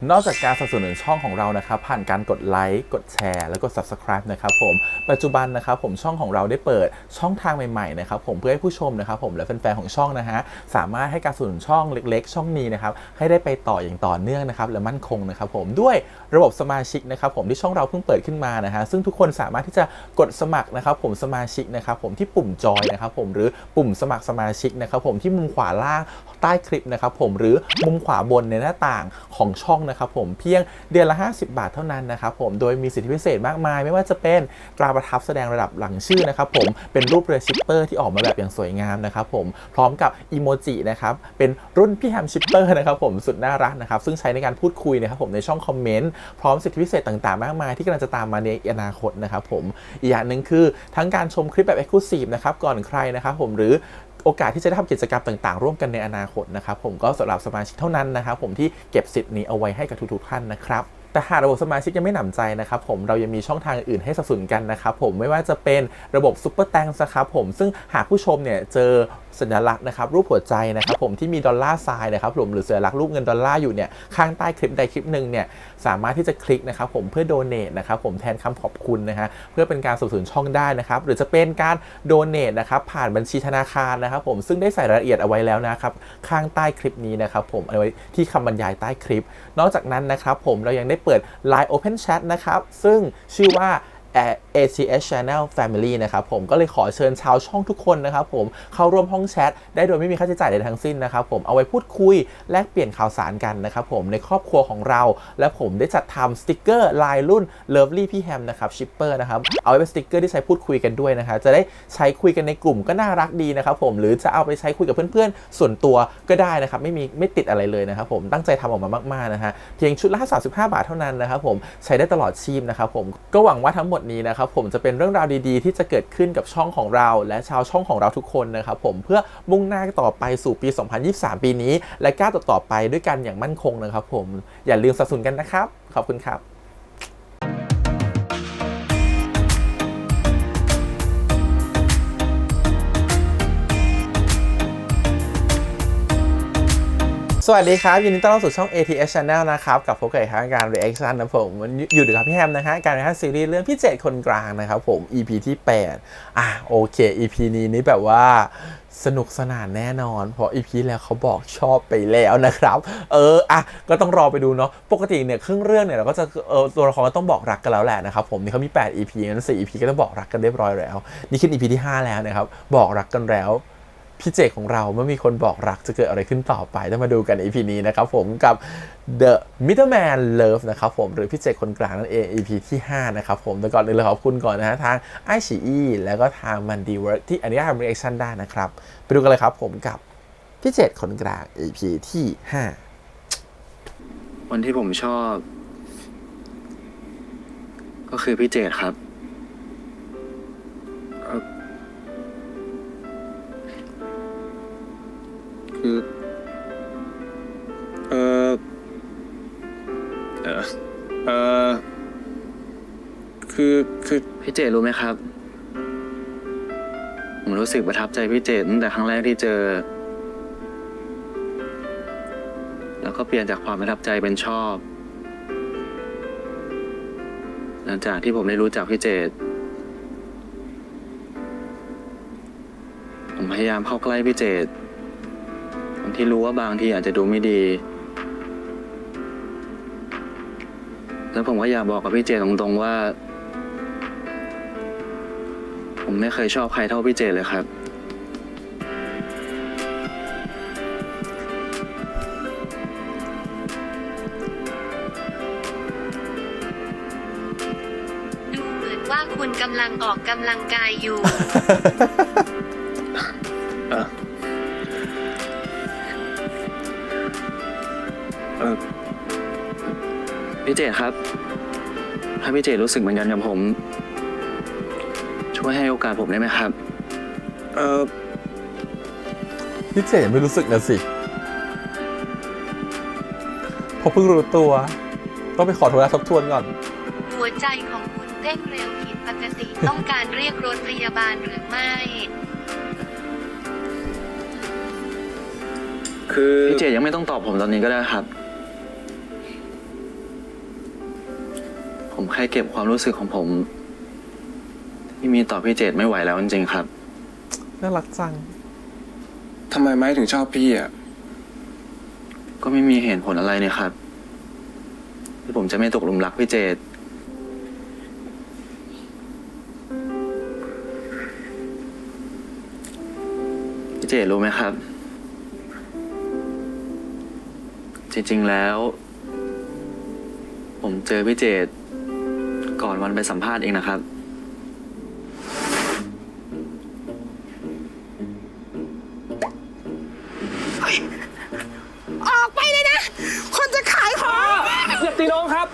นอกจากการสนับสนุนช่องของเรานะครับผ่านการกดไลค์กดแชร์แล้วก็ Subscribe นะครับผมปัจจุบันนะครับผมช่องของเราได้เปิดช่องทางใหม่ๆนะครับผมเพื่อให้ผู้ชมนะครับผมและแฟนๆของช่องนะฮะสามารถให้การสนับสนุนช่องเล็กๆช่องนี้นะครับให้ได้ไปต่ออย่างต่อเนื่องนะครับและมั่นคงนะครับผมด้วยระบบสมาชิกนะครับผมที่ช่องเราเพิ่งเปิดขึ้นมานะฮะซึ่งทุกคนสามารถที่จะกดสมัครนะครับผมสมาชิกนะครับผมที่ปุ่มจอยนะครับผมหรือปุ่มสมัครสมาชิกนะครับผมที่มุมขวาล่างใต้คลิปนะครับผมหรือมุมขวาบนในหน้าต่างของช่องนะครับผมเพียงเดือนละ50 บาทเท่านั้นนะครับผมโดยมีสิทธิพิเศษมากมายไม่ว่าจะเป็นตราประทับแสดงระดับหลังชื่อนะครับผมเป็นรูปเรือชิปเปอร์ที่ออกมาแบบอย่างสวยงามนะครับผมพร้อมกับอีโมจินะครับเป็นรุ่นพี่แฮมชิปเปอร์นะครับผมสุดน่ารักนะครับซึ่งใช้ในการพูดคุยนะครับผมในช่องคอมเมนต์พร้อมสิทธิพิเศษต่างๆมากมายที่กำลังจะตามมาในอนาคตนะครับผมอีกอย่างหนึ่งคือทั้งการชมคลิปแบบ Exclusive นะครับก่อนใครนะครับผมหรือโอกาสที่จะได้ทำกิจกรรมต่างๆร่วมกันในอนาคตนะครับผมก็สำหรับสมาชิกเท่านั้นนะครับผมที่เก็บสิทธิ์นี้เอาไว้ให้กับทุกๆท่านนะครับแต่หากระบบสมาชิกยังไม่หนำใจนะครับผมเรายังมีช่องทางอื่นให้สนับสนุนกันนะครับผมไม่ว่าจะเป็นระบบซุปเปอร์แตงนะครับผมซึ่งหากผู้ชมเนี่ยเจอสัญลักษณ์นะครับรูปหัวใจนะครับผมที่มีดอลลาร์ไซน์นะครับผมหรือสัญลักษณ์รูปเงินดอลลาร์อยู่เนี่ยข้างใต้คลิปใดคลิปหนึ่งเนี่ยสามารถที่จะคลิกนะครับผมเพื่อโดเนทนะครับผมแทนคำขอบคุณนะฮะเพื่อเป็นการสนับสนุนช่องได้นะครับหรือจะเป็นการโดเนทนะครับผ่านบัญชีธนาคารนะครับผมซึ่งได้ใส่รายละเอียดเอาไว้แล้วนะครับข้างใต้คลิปนี้นะครับผมเอาไว้ที่คำบรรยายใต้คลิปนอกจากนั้นนะครับผมเรายังได้เปิด Line Open Chat นะครับซึ่งชื่อว่า ATS Channel Family นะครับผมก็เลยขอเชิญชาวช่องทุกคนนะครับผมเข้าร่วมห้องแชทได้โดยไม่มีค่าใช้จ่ายใดทั้งสิ้นนะครับผมเอาไว้พูดคุยแลกเปลี่ยนข่าวสารกันนะครับผมในครอบครัวของเราและผมได้จัดทำสติกเกอร์ลายรุ่น Lovely พี่แฮมนะครับชิปเปอร์นะครับเอาไว้เป็นสติกเกอร์ที่ใช้พูดคุยกันด้วยนะครับจะได้ใช้คุยกันในกลุ่มก็น่ารักดีนะครับผมหรือจะเอาไปใช้คุยกับเพื่อนๆส่วนตัวก็ได้นะครับไม่ติดอะไรเลยนะครับผมตั้งใจทำออกมามากๆนะฮะเพียงชุดละ35 บาทเท่านั้นนะครับผมใช้ได้ตลอดชีพนะครับผมก็หวังว่าทั้งหมดนี้นะครับผมจะเป็นเรื่องราวดีๆที่จะเกิดขึ้นกับช่องของเราและชาวช่องของเราทุกคนนะครับผมเพื่อมุ่งหน้าต่อไปสู่ปี 2023 ปีนี้และก้าวต่อไปด้วยกันอย่างมั่นคงนะครับผมอย่าลืมสนับสนุนกันนะครับขอบคุณครับสวัสดีครับยินดีต้อนรับสู่ช่อง ATS Channel นะครับกับพบกับการ reaction นะผมอยู่กับพี่แฮมนะฮะการ reaction ซีรีส์เรื่องพี่เจตคนกลางนะครับผม EP ที่8โอเค EP นี้แบบว่าสนุกสนานแน่นอนเพราะ EP แล้วเขาบอกชอบไปแล้วนะครับก็ต้องรอไปดูเนาะปกติเนี่ยครึ่งเรื่องเนี่ยเราก็จะตัวละครก็ต้องบอกรักกันแล้วแหละนะครับผมนี่เขามี8 EP งั้น4 EP ก็ต้องบอกรักกันเรียบร้อยแล้วนี่ขึ้น EP ที่5แล้วนะครับบอกรักกันแล้วพี่เจของเราเมื่อมีคนบอกรักจะเกิดอะไรขึ้นต่อไปต้องมาดูกัน EP นี้นะครับผมกับ The Middleman Love นะครับผมหรือพี่เจคนกลางนั่นเอง EP ที่5นะครับผมแต่ก่อนอื่นเลยขอบคุณก่อนนะฮะทาง iQIYI แล้วก็ทาง Mandiwork ที่อนุญาตทำ reaction ได้นะครับไปดูกันเลยครับผมกับพี่เจคนกลาง EP ที่5วันที่ผมชอบก็คือพี่เจตครับคือคือพี่เจตรู้ไหมครับผมรู้สึกประทับใจพี่เจตตั้งแต่ครั้งแรกที่เจอแล้วก็เปลี่ยนจากความประทับใจเป็นชอบหลังจากที่ผมได้รู้จักพี่เจตผมพยายามเข้าใกล้พี่เจตที่รู้ว่าบางทีอาจจะดูไม่ดีแล้วผมก็อยากบอกกับพี่เจตตรงๆว่าผมไม่เคยชอบใครเท่าพี่เจตเลยครับดูเหมือนว่าคุณกำลังออกกำลังกายอยู่ พี่เจตครับถ้าพี่เจตรู้สึกเหมือนกันกับผมช่วยให้โอกาสผมได้ไหมครับพี่เจไม่รู้สึกนะสิพอเพิ่งรู้ตัวต้องไปขอโทษทบทวนก่อนหัวใจของคุณเต้นเร็วผิดปกติต้องการเรียกรถพยาบาลหรือไม่ คือพี่เจยังไม่ต้องตอบผมตอนนี้ก็ได้ครับ ผมแค่เก็บความรู้สึกของผม ที่มีต่อพี่เจตไม่ไหวแล้วจริงๆครับ น่ารักจัง ทำไมไม้ถึงชอบพี่อ่ะ ก็ไม่มีเหตุผลอะไรเนี่ยครับที่ผมจะไม่ตกหลุมรักพี่เจตพี่เจตรู้ไหมครับ จริงๆแล้ว ผมเจอพี่เจตก่อนวันไปสัมภาษณ์เองนะครับ ออกไปเลยนะ คนจะขายของ อย่าตีน้องครับ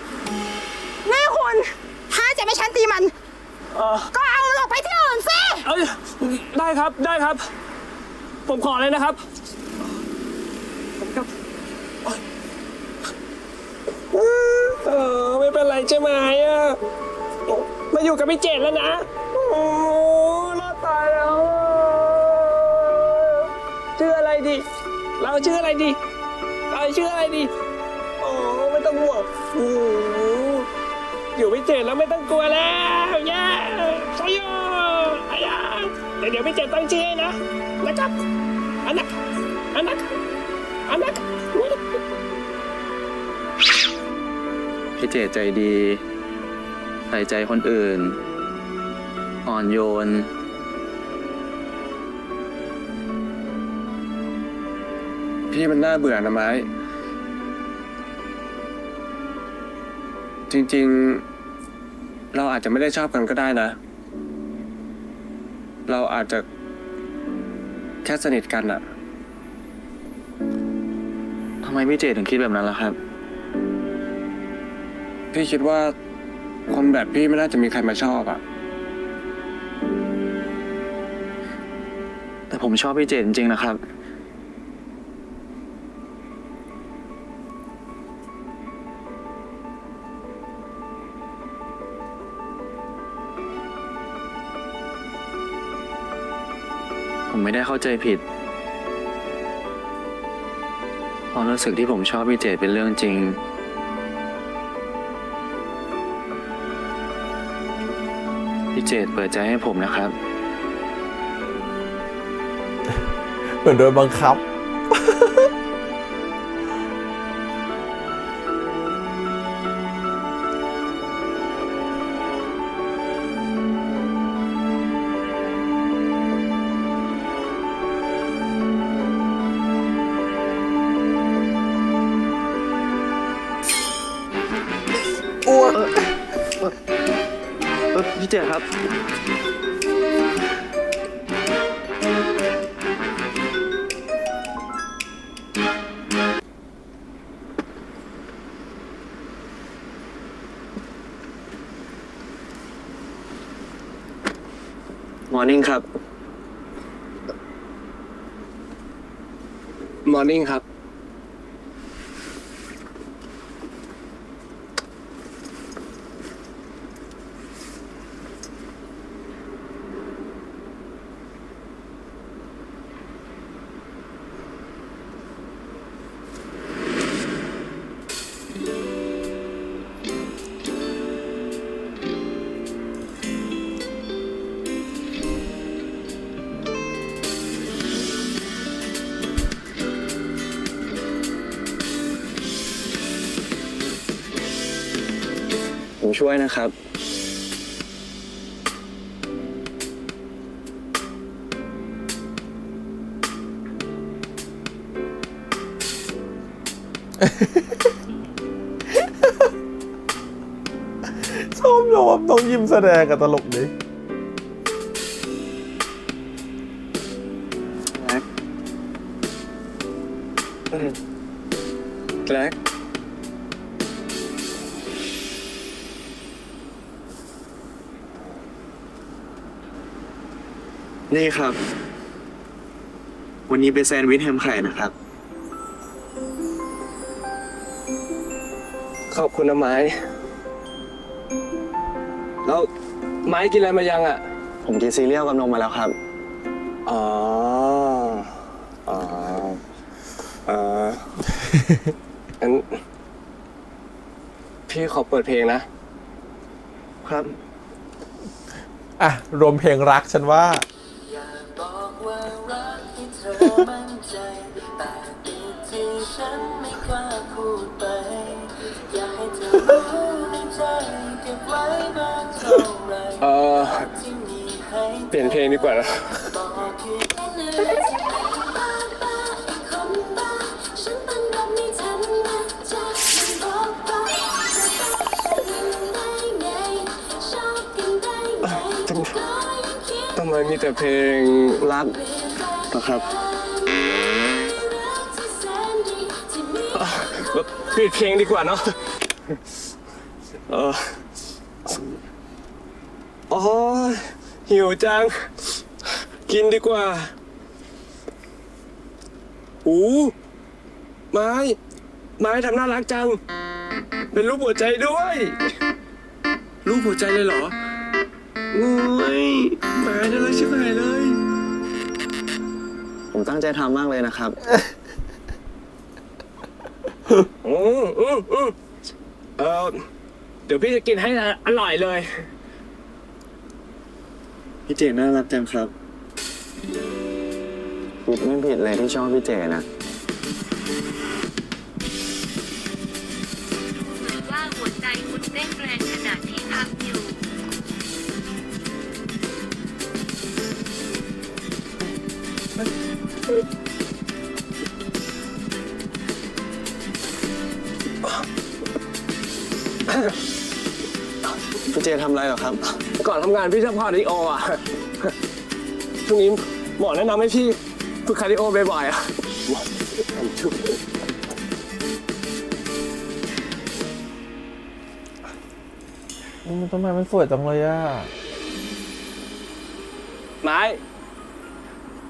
นี่คุณ ถ้าจะไม่ฉันตีมัน ก็เอามันออกไปที่อื่นสิ เอ้ยได้ครับได้ครับ ผมขอเลยนะครับผมครับไม่เป็นไรใช่ไหมอ่ะมาอยู่กับพี่เจตแล้วนะ โอ้รอดตายแล้วชื่ออะไรดี เราชื่ออะไรดีเราชื่ออะไรดีโอ้ไม่ต้องห่วงโอ้อยู่พี่เจตแล้วไม่ต้องกลัวแล้วเย้ชโยอายาเดี๋ยวพี่เจตตั้งชื่อให้นะครับอันนัก พี่เจตใจดี ใส่ใจคนอื่น อ่อนโยน พี่มันน่าเบื่อนะไม้ จริงๆ เราอาจจะไม่ได้ชอบกันก็ได้นะ เราอาจจะแค่สนิทกันอะ ทำไมพี่เจตถึงคิดแบบนั้นล่ะครับ พี่คิดว่าคนแบบพี่ไม่น่าจะมีใครมาชอบอะ แต่ผมชอบพี่เจตจริงๆนะครับ ผมไม่ได้เข้าใจผิดความรู้สึกที่ผมชอบพี่เจตเป็นเรื่องจริง พี่เจตเปิดใจให้ผมนะครับ เหมือนโดนบังคับ พี่เจตครับ มอร์นิ่งครับ มอร์นิ่งครับ ผมช่วยนะครับ ชอบโยมต้องยิ้มแสดงกับตลกดิ แกล็ก นี่ครับ วันนี้เป็นแซนด์วิชแฮมไข่นะครับ ขอบคุณนะไม้ แล้วไม้กินอะไรมายังอะ ผมกินซีเรียลกับนมมาแล้วครับ อ๋อ งั้นพี่ขอเปิดเพลงนะ ครับ อ่ะ รวมเพลงรักฉันว่า อยากบอกว่ารักที่เธอมั่นใจ แต่อีกที่ฉันไม่กล้าพูดไป อยากให้เธอรู้ในใจเก็บไว้นานเท่าไรที่มีให้ เปลี่ยนเพลงดีกว่านะ บอกคือแค่นั้นที่เป็นบ้าบ้าคนบ้าฉันเป็นแบบนี้ทันนะจะมันบอกบ้าจะบ้าฉันได้ไงชอบกันได้ไงก็ยังคิด ทำไมมีแต่เพลงรักนะครับปิดเพลงดีกว่าเนาะโอ้ยหิวจัง กินดีกว่าไม้ทำน่ารักจัง เป็นรูปหัวใจด้วย รูปหัวใจเลยเหรอโอ้ยไม้น่ารักชิบหายเลย ผมตั้งใจทำมากเลยนะครับ เดี๋ยวพี่จะกินให้อร่อยเลย พี่เจน่ารักจังครับผิดไม่ผิดเลยที่ชอบพี่เจนะ เหมือนว่าหัวใจคุณเต้นแรงขณะที่พักอยู่ พี่เจทำอะไรเหรอครับ ก่อนทำงานพี่ชอบคาร์ดิโออ่ะ ช่วงนี้หมอแนะนำให้พี่ฝึกคาร์ดิโอบ่อยๆอ่ะ ทำไมมันสวยจังเลยอ่ะ ไม้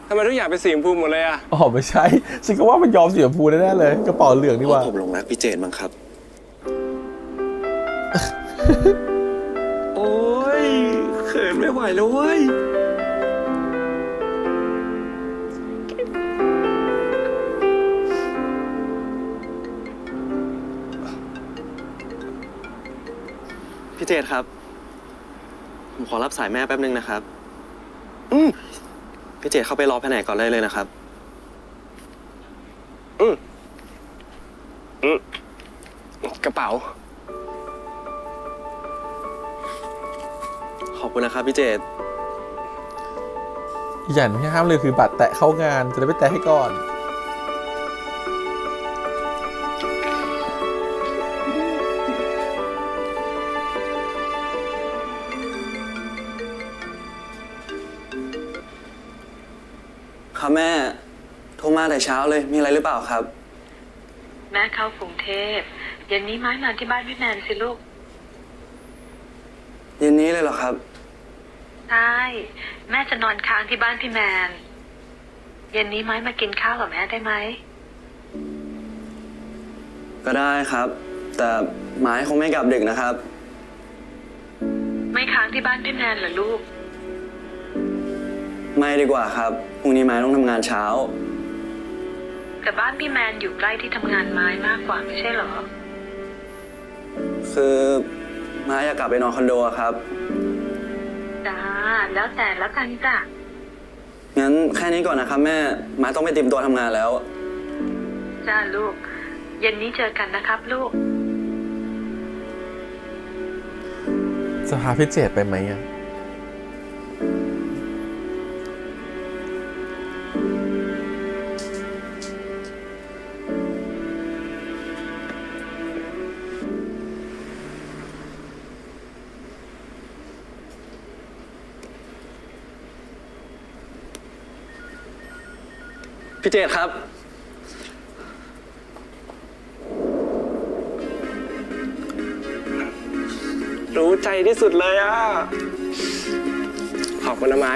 ทำไมทุกอย่างเป็นสีชมพูหมดเลยอ่ะ อ๋อ ไม่ใช่ ฉันก็ว่ามันยอมสีชมพูแน่ๆเลย กระเป๋าเหลืองนี่หว่า ผมหลงรักพี่เจนมั้งครับ โอ้ยเขินไม่ไหวแล้วเว้ย พี่เจนครับ ผมขอรับสายแม่แป๊บนึงนะครับ พี่เจนเข้าไปรอแผนกก่อนได้เลยนะครับ กระเป๋า ขอบคุณนะครับพี่เจน อย่างที่ห้ามเลยคือบัตรแตะเข้างานจะได้ไปแตะให้ก่อน ครับแม่ โทรมาแต่เช้าเลย มีอะไรหรือเปล่าครับ แม่เข้ากรุงเทพเย็นนี้ไม้มาที่บ้านพี่แมนสิลูก เย็นนี้เลยเหรอครับ ใช่แม่จะนอนค้างที่บ้านพี่แมน เย็นนี้ไม้มากินข้าวกับแม่ได้ไหม ก็ได้ครับ แต่ไม้คงไม่กลับดึกนะครับ ไม่ค้างที่บ้านพี่แมนเหรอลูก ไม่ดีกว่าครับ พรุ่งนี้ไม้ต้องทำงานเช้า แต่บ้านพี่แมนอยู่ใกล้ที่ทำงานไม้มากกว่าไม่ใช่เหรอ คือไม้อยากกลับไปนอนคอนโดอะครับ จ้าแล้วแต่แล้วกันจ้ะ งั้นแค่นี้ก่อนนะครับแม่ ไม้ต้องไปเตรียมตัวทำงานแล้ว จ้าลูก เย็นนี้เจอกันนะครับลูก จะพาพี่เจดไปไหมอ่ะ พี่เจดครับ รู้ใจที่สุดเลยอ่ะ ขอบคุณนะไม้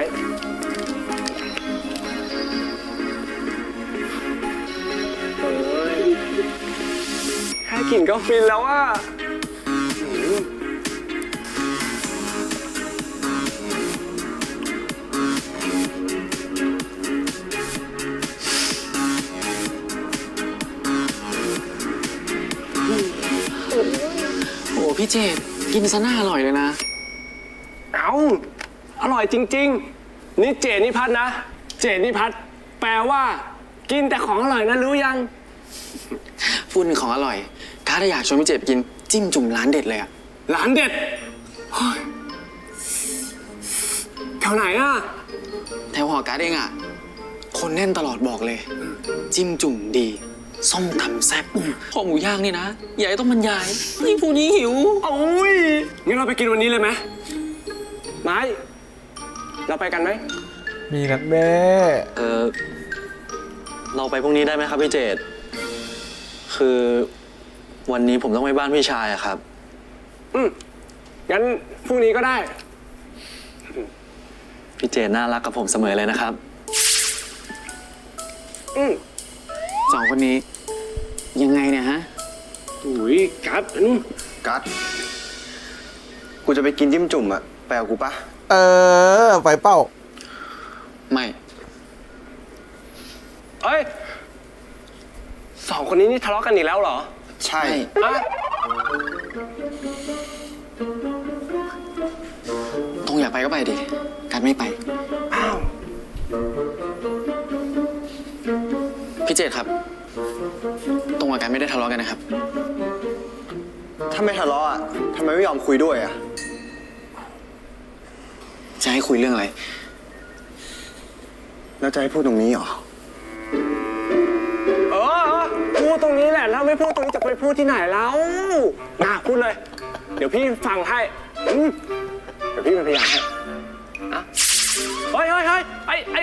เฮ้ยแค่กลิ่นก็ฟินแล้วอ่ะ โอ้พี่เจดกินซะน่าอร่อยเลยนะ าอร่อยจริงๆนี่เจนิพัฒน์นะเจนิพัฒน์แปลว่า กินแต่ของอร่อยนะรู้ยัง พูดถึงของอร่อยการ์ดอยากชวนพี่เจไปกินจิ้มจุ่มร้านเด็ดเลยอะ ร้านเด็ดเฮ้ยแถวไหนอ่ะ แถวหอการ์ดเองอะคนแน่นตลอดบอกเลย จิ้มจุ่มดีส้มตำแซ่บข้อหมูย่างนี่นะใหญ่ต้องบรรยายนี่ผู้นี้หิว โอ้ยงั้นเราไปกินวันนี้เลยไหมไม้เราไปกันไหม มีนัดแม่ เราไปพรุ่งนี้ได้ไหมครับพี่เจตคือวันนี้ผมต้องไปบ้านพี่ชายอะครับ งั้นพรุ่งนี้ก็ได้ พี่เจตน่ารักกับผมเสมอเลยนะครับ สองคนนี้ยังไงเนี่ยฮะ อุ้ยกัด กัดกูจะไปกินจิ้มจุ่มอะไปเอากูปะ ไปเป้า ไม่ เอ้ยสองคนนี้นี่ทะเลาะกันอีกแล้วเหรอ ใช่ อะ ตรงอยากไปก็ไปดิการไม่ไป อ้าว พี่เจตครับ ตรงกับการไม่ได้ทะเลาะกันนะครับ ถ้าไม่ทะเลาะอะทำไมไม่ยอมคุยด้วยอะ จะให้คุยเรื่องอะไร แล้วจะให้พูดตรงนี้เหรอ พูดตรงนี้แหละถ้าไม่พูดตรงนี้จะไปพูดที่ไหนแล้วพูดเลย เดี๋ยวพี่ฟังให้เดี๋ยวพี่เป็นพยานให้อะเฮ้ย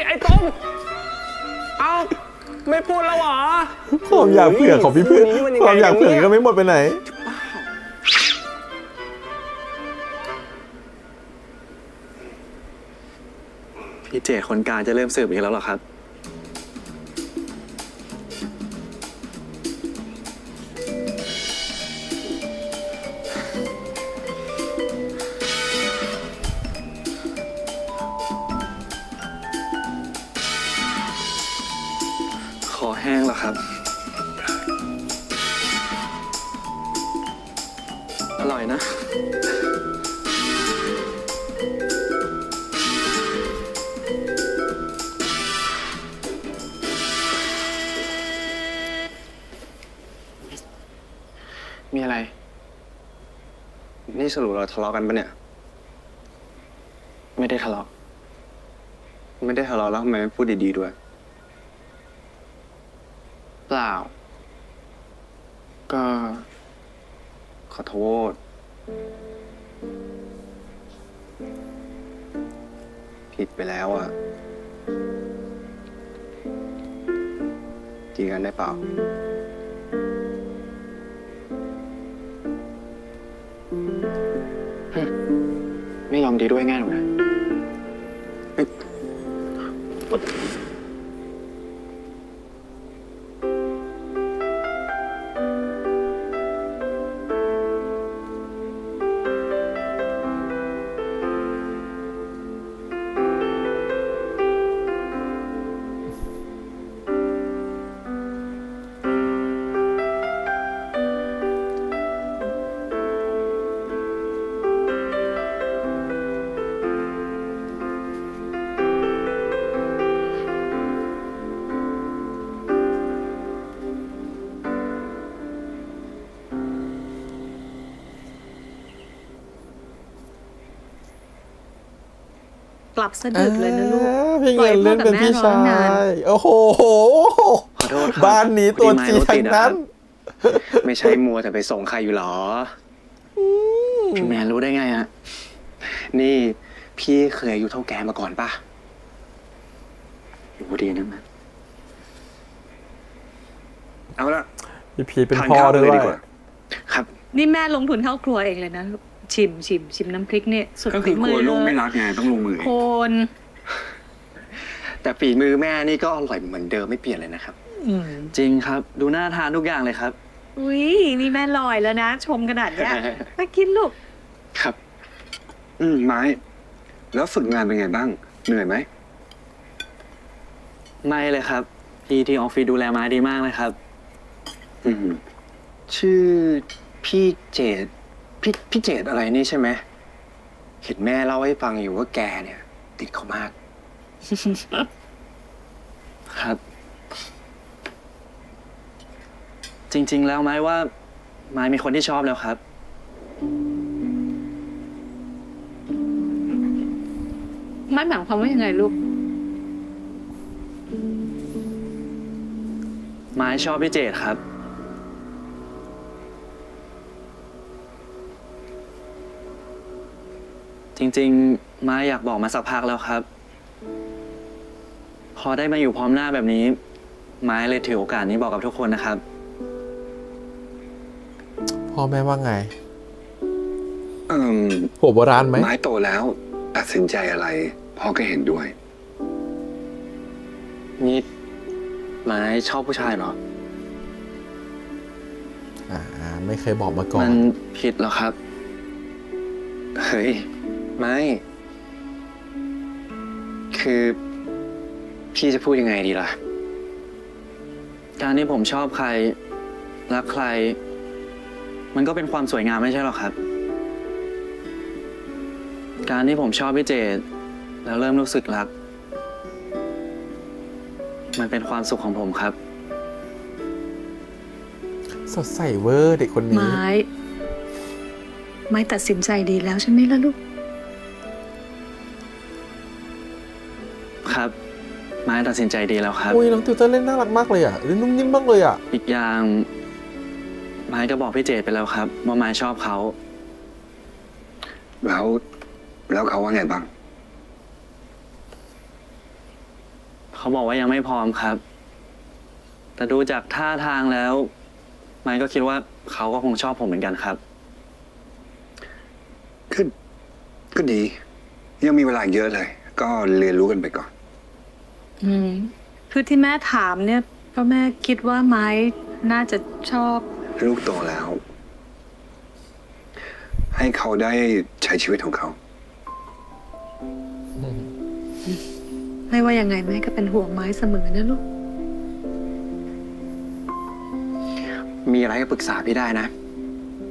ไอ้ตรงเอาไม่พูดแล้วเหรอ ความอยากเผื่อของพี่เพื่อนความอยากเผื่อก็ไม่หมดไปไหน พี่เจตคนกลางจะเริ่มสืบอีกแล้วเหรอครับ ขอแห้งเหรอครับ อร่อยนะ มีอะไร นี่สรุปเราทะเลาะกันปะเนี่ย ไม่ได้ทะเลาะ ไม่ได้ทะเลาะแล้วทำไมไม่พูดดีๆด้วย เปล่า ก็ ขอโทษ ผิดไปแล้วอะดีกันได้เปล่า ไม่ยอมดีด้วยง่ายหรอกนะ กลับสะดึกเลยนะลูก พี่เงินเล่นเป็นพี่ชาย โอ้โห ขอโทษครับ บ้านนี้ตัวจีทั้งนั้น ไม่ใช่มัวแต่ไปส่งใครอยู่หรอ พี่แมนรู้ได้ไงฮะ นี่พี่เคยอายุเท่าแกมาก่อนป่ะรู้ดีนะมัน เอาละ พี่พีเป็นพ่อด้วย ครับ นี่แม่ลงทุนเข้าครัวเองเลยนะลูกชิมน้ำพริกเนี่ยสุด ก็คื ฝี อก มื ลัว อ ลูก เล ไม่ ย รักไงต้องลงมือ คน แต่ฝีมือแม่นี่ก็อร่อยเหมือนเดิมไม่เปลี่ยนเลยนะครับ จริงครับ ดูน่าทานทุกอย่างเลยครับ อุ้ยนี่แม่ลอยแล้วนะ ชมขนาดเนี้ยมากินลูก ครับ ไม้ แล้วฝึกงานเป็นไงบ้าง เหนื่อยไหม ไม่เลยครับ พี่ที่ออฟฟิศดูแลมาดีมากเลยครับ อืม ชื่อพี่เจตพี่เจตอะไรนี่ใช่ไหม เห็นแม่เล่าให้ฟังอยู่ว่าแกเนี่ยติดเขามาก ครับ จริง ๆ แล้วไม้ว่าไม้มีคนที่ชอบแล้วครับ ไม่หมายความว่ายังไงลูก ไม้ชอบพี่เจดครับ จริง ๆ ไม้อยากบอกมาสักพักแล้วครับ พอได้มาอยู่พร้อมหน้าแบบนี้ ไม้เลยถือโอกาสนี้บอกกับทุกคนนะครับ พ่อแม่ว่าไง เอิ่ม หัวโบราณไหม ไม้โตแล้วตัดสินใจอะไรพ่อก็เห็นด้วย นี่ไม้ชอบผู้ชายเหรอ ไม่เคยบอกมาก่อ มัน นผิดเหรอครับ เฮ้ย ไม่ คือพี่จะพูดยังไงดีล่ะ การที่ผมชอบใครรักใคร มันก็เป็นความสวยงามไม่ใช่หรอครับ การที่ผมชอบพี่เจดแล้วเริ่มรู้สึกรัก มันเป็นความสุขของผมครับ สดใสเวอร์เด็กคนนี้ ไม้ตัดสินใจดีแล้วใช่ไหมล่ะลูก ครับ ไม้ตัดสินใจดีแล้วครับ อุ้ยน้องติวเตอร์เล่นน่ารักมากเลยอ่ะเล่นนุ่มนิ่มมากเลยอ่ะ อีกอย่าง ไม้ก็บอกพี่เจดไปแล้วครับว่าไม้ชอบเขา แล้วเขาว่าไงบ้าง เขาบอกว่ายังไม่พร้อมครับ แต่ดูจากท่าทางแล้ว ไม้ก็คิดว่าเขาก็คงชอบผมเหมือนกันครับ ก็ดี ยังมีเวลาเยอะเลย ก็เรียนรู้กันไปก่อน คือที่แม่ถามเนี่ยเพราะแม่คิดว่าไม้น่าจะชอบ ลูกโตแล้ว ให้เขาได้ใช้ชีวิตของเขา ไม่ว่ายังไงแม่ก็เป็นห่วงไม้เสมอนะลูก มีอะไรก็ปรึกษาพี่ได้นะ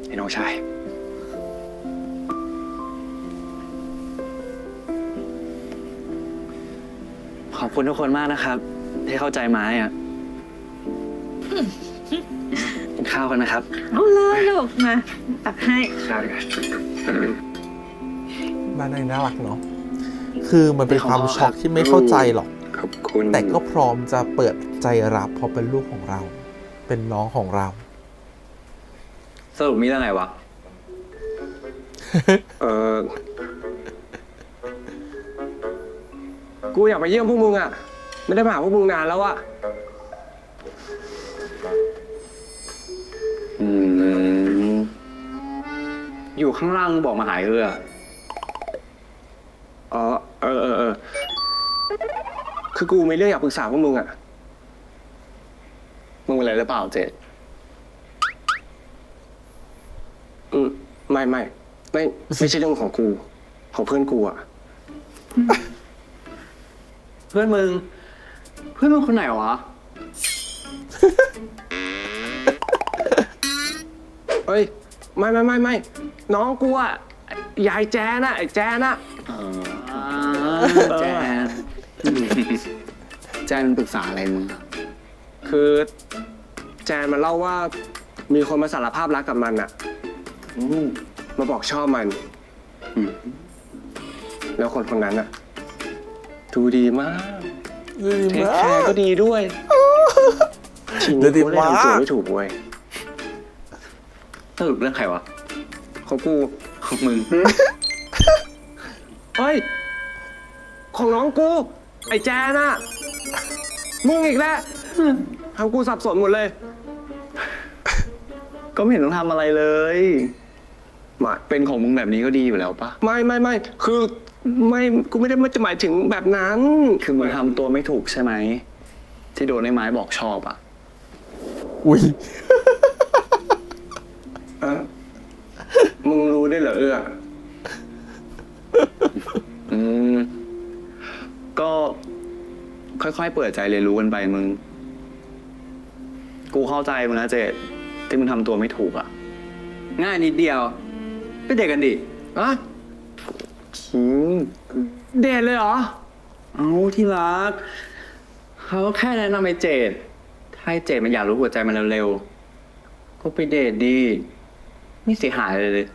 ไอ้น้องชาย ขอบคุณทุกคนมากนะครับ ที่เข้าใจไม้อะกินข้าวกันนะครับ เอาเลยลูกมาตักให้ บ้านนี้น่ารักเนาะ คือมันเป็นความช็อกที่ไม่เข้าใจหรอก ขอบคุณ แต่ก็พร้อมจะเปิดใจรับเพราะเป็นลูกของเรา เป็นน้องของเรา สรุปมีเรื่องอะไรวะ กูอยากไปเยี่ยมพวกมึงอ่ะ ไม่ได้มาหาพวกมึงนานแล้วอ่ะ อยู่ข้างล่างบอกมาหายเรือ อ๋อ คือกูมีเรื่องอยากปรึกษาพวกมึงอ่ะ มึงเป็นอะไรหรือเปล่าเจด ไม่ใช่เรื่องของกู ของเพื่อนกูอ่ะ เพื่อนมึงคนไหนวะ เฮ้ย ไม่ น้องกูอ่ะ ยายแจนอ่ะ ไอ้แจนอ่ะ แจน แจนปรึกษาอะไรมึง คือแจนมันเล่าว่ามีคนมาสารภาพรักกับมันอ่ะมาบอกชอบมันแล้วคนคนนั้นอ่ะ ดูดีมาก เทคแคร์ก็ดีด้วยทีนี้กูเลยทำตัวไม่ถูกเว้ย สรุปเรื่องใครวะ ของกู ของมึง เฮ้ย ของน้องกู ไอ้แจน่ะ มึงอีกแล้วทำกูสับสนหมดเลย ก็ไม่เห็นต้องทำอะไรเลย มา เป็นของมึงแบบนี้ก็ดีอยู่แล้วปะ ไม่ คือไม่กูไม่ได้จะหมายถึงแบบนั้น คือมึงทำตัวไม่ถูกใช่ไหม ที่โดนไอ้ไม้บอกชอบอ่ะ อุ้ย มึงรู้ได้เหรอก็ค่อยๆเปิดใจเรียนรู้กันไปมึง กูเข้าใจมึงนะเจดที่มึงทำตัวไม่ถูกอ่ะ ง่ายนิดเดียวเป็นเด็กกันดิ อะ คิง เดทเลยเหรอ เอาที่รักเขาแค่แนะนำไอ้เจดถ้าไอ้เจดมันอยากรู้หัวใจมันเร็วๆก็ไปเดทดีไม่เสียหายเลย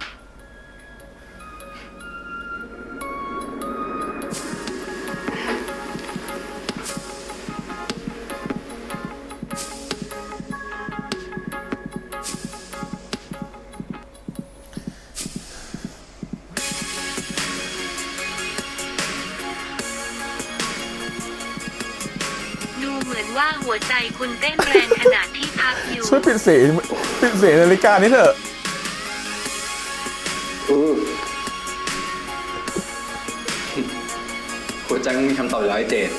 ดูเหมือนว่าหัวใจคุณเต้นแรงขณะที่พักอยู่ ช่วยปิดเสียงนาฬิกานี่เถอะ หัวใจมันมีคำตอบอยู่แล้วไอ้เจด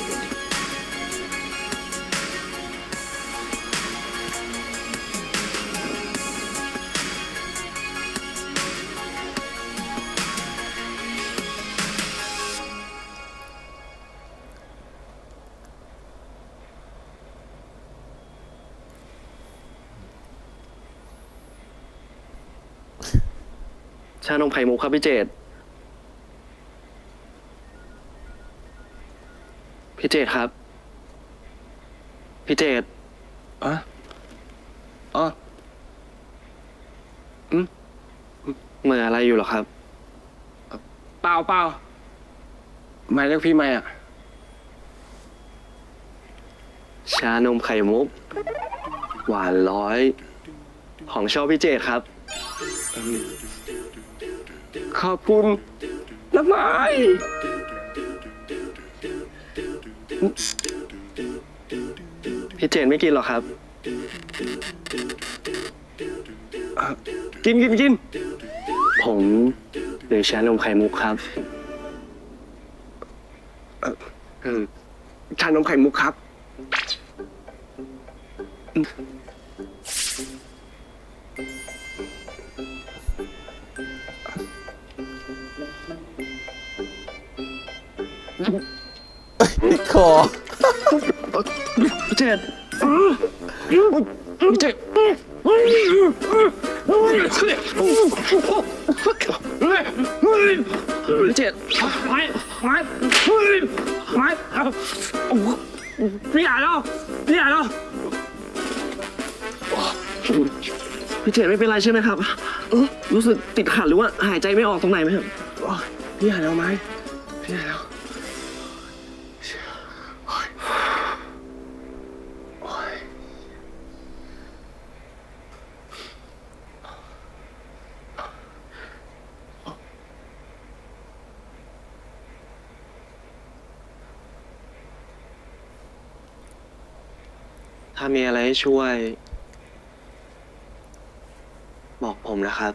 ชานมไข่มุกครับพี่เจดพี่เจดครับ พี่เจดอ๋อเหมือนอะไรอยู่หรอครับ เปล่าไม่เรียกพี่ไหมอ่ะ ชานมไข่มุก หวาน100 ของชอบพี่เจดครับ ขอบคุณน้ำไม้พี่เจดไม่กินหรอครับ กิน ผมหรือชานมไข่มุกครับ ชานมไข่มุกครับ ติดคอ พี่เจดพี่เจดพี่เจดไม้พี่อ่านแล้วพี่เจดไม่เป็นไรใช่ไหมครับ รู้สึกติดขัดหรือว่าหายใจไม่ออกตรงไหนไหมครับพี่หายแล้วไหมพี่หายแล้วถ้ามีอะไรให้ช่วย บอกผมนะครับ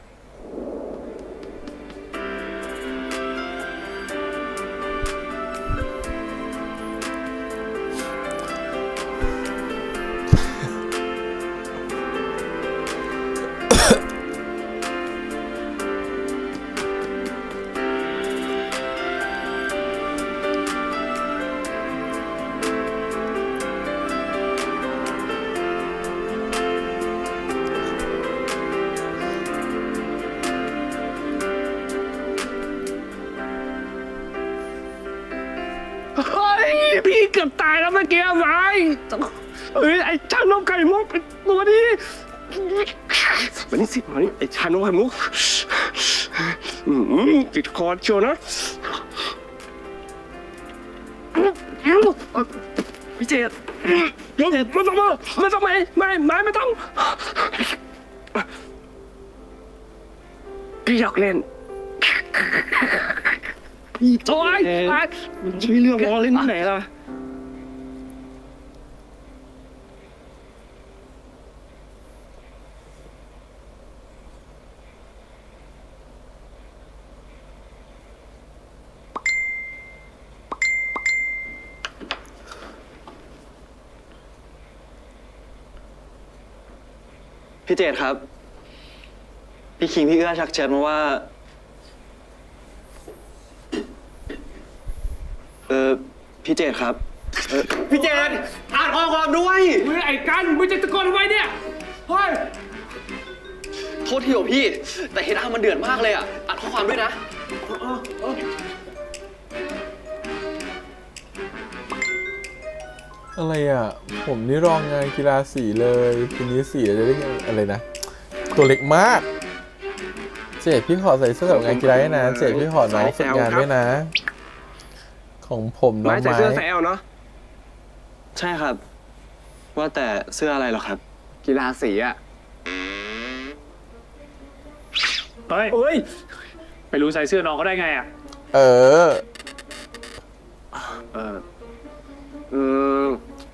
พี่เกือบตายแล้วเมื่อกี้ไม้ไอ้ชานมไข่มุกตัวนี้วันนี้สิวันนี้ไอ้ชานมไข่มุกติดคอเชียวนะพี่เจดไม่ต้องไม่ต้องพี่อยากเล่นโอ้ยมันช่วยเรื่องมองเล่นที่ไหนล่ะพี่เจดครับ พี่คิงพี่เอื้อชักแชทมาว่าพี่เจดครับพี่เจดอ่านข้อความด้วยไอ้กันมึงจะตะโกนทำไมเนี่ยเฮ้ย โทษทีโอพี่ แต่เฮดอาร์มันเดือดมากเลยอ่ะอ่านข้อความด้วยนะ อะไรอ่ะ ผมนี่รองงานกีฬาสีเลยทีนี้สีจะได้อะไรนะ ตัวเล็กมาก เจดพี่ขอใส่เสื้อแบบงานกีฬาด้วยนะ เจดพี่ขอน้องฝึกงานด้วยนะ ของผมน้อง ไม้ใส่ ไม้ เสื้อไซส์ L เนาะ ใช่ครับ ว่าแต่เสื้ออะไรเหรอครับ กีฬาสีอะ เฮ้ย เอ้ย ไปรู้ใส่เสื้อน้องเขาได้ไงอ่ะ เออ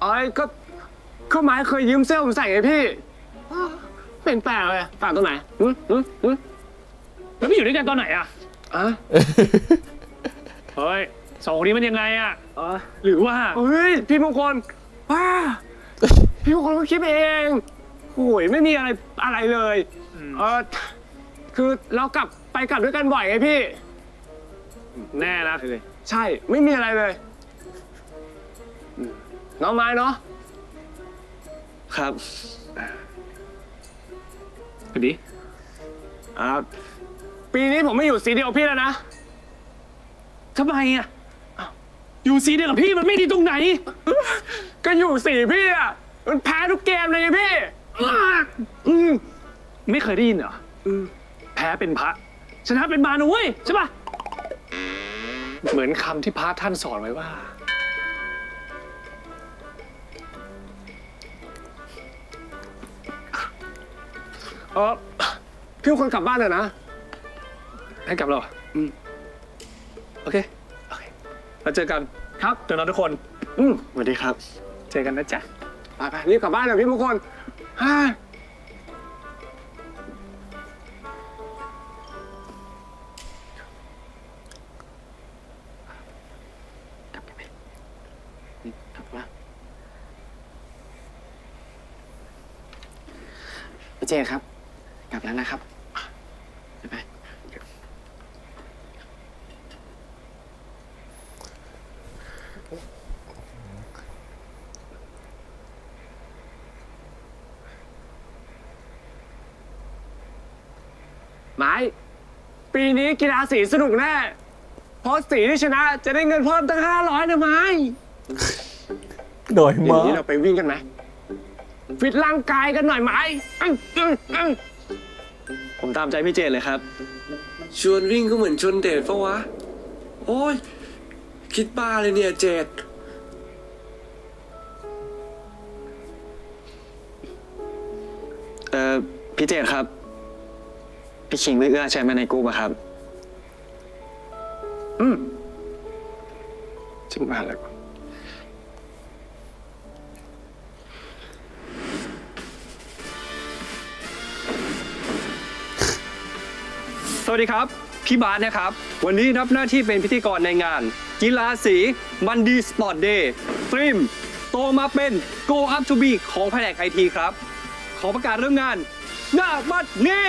ไอ้ก็ไม้เคยยืมเสื้อผมใส่ไงพี่เป็นแปลกเลยฝากตรงไหน แล้วพี่อยู่ด้วยกันตอนไหนอ่ะ อ่ะ เฮ้ยสองคนนี้มันยังไงอ่ะหรือว่า เฮ้ย พี่มงคลว้าพี่มงคลก็คิดไปเองโอ้ยไม่มีอะไรเลยคือเรากลับด้วยกันบ่อยไงพี่ แน่นะ ใช่ ไม่มีอะไรเลย น้องไม้เนาะ ครับ ไปดิ ปีนี้ผมไม่อยู่สีเดียวกับพี่แล้วนะ ทำไมอ่ะอยู่สีเดียวกับพี่มันไม่ดีตรงไหน ก็อยู่สีพี่อ่ะ มันแพ้ทุกเกมเลยไงพี่ ไม่เคยได้ยินเหรอแพ้เป็นพระชนะเป็นมารนะเว้ยใช่ป่ะ เหมือนคำที่พระท่านสอนไว้ว่า พี่มงคลกลับบ้านเถอะนะ ให้กลับเราเหรอโอเคแล้วเจอกันครับเจอกันทุกคน สวัสดีครับ เจอกันนะจ๊ะ ไปรีบกลับบ้านเถอะพี่มงคลพี่เจครับ กลับแล้วนะครับไปไม้ปีนี้กีฬาสีสนุกแน่ เพราะสีที่ชนะจะได้เงินเพิ่มตั้ง500นะไม้ โดย เดี๋ย มาว นี้ ก เราไปวิ่งกันไหมฟิตร่างกายกันหน่อยไหม ผมตามใจพี่เจดเลยครับ ชวนวิ่งก็เหมือนชวนเดทปะวะ โอ้ย คิดบ้าเลยเนี่ยเจด พี่เจดครับ พี่คิงไม่เอื้อใช่ไหมในกรุ๊ปอะครับ จริงบ้าเลยวะ สวัสดีครับ พี่บาสนะครับ วันนี้รับหน้าที่เป็นพิธีกรในงาน กีฬาสีมันดีสปอร์ตเดย์ทรีมโตมาเป็น Go Up to Be ของแผนกไอทีครับ ขอประกาศเริ่มงานหน้าบัดนี้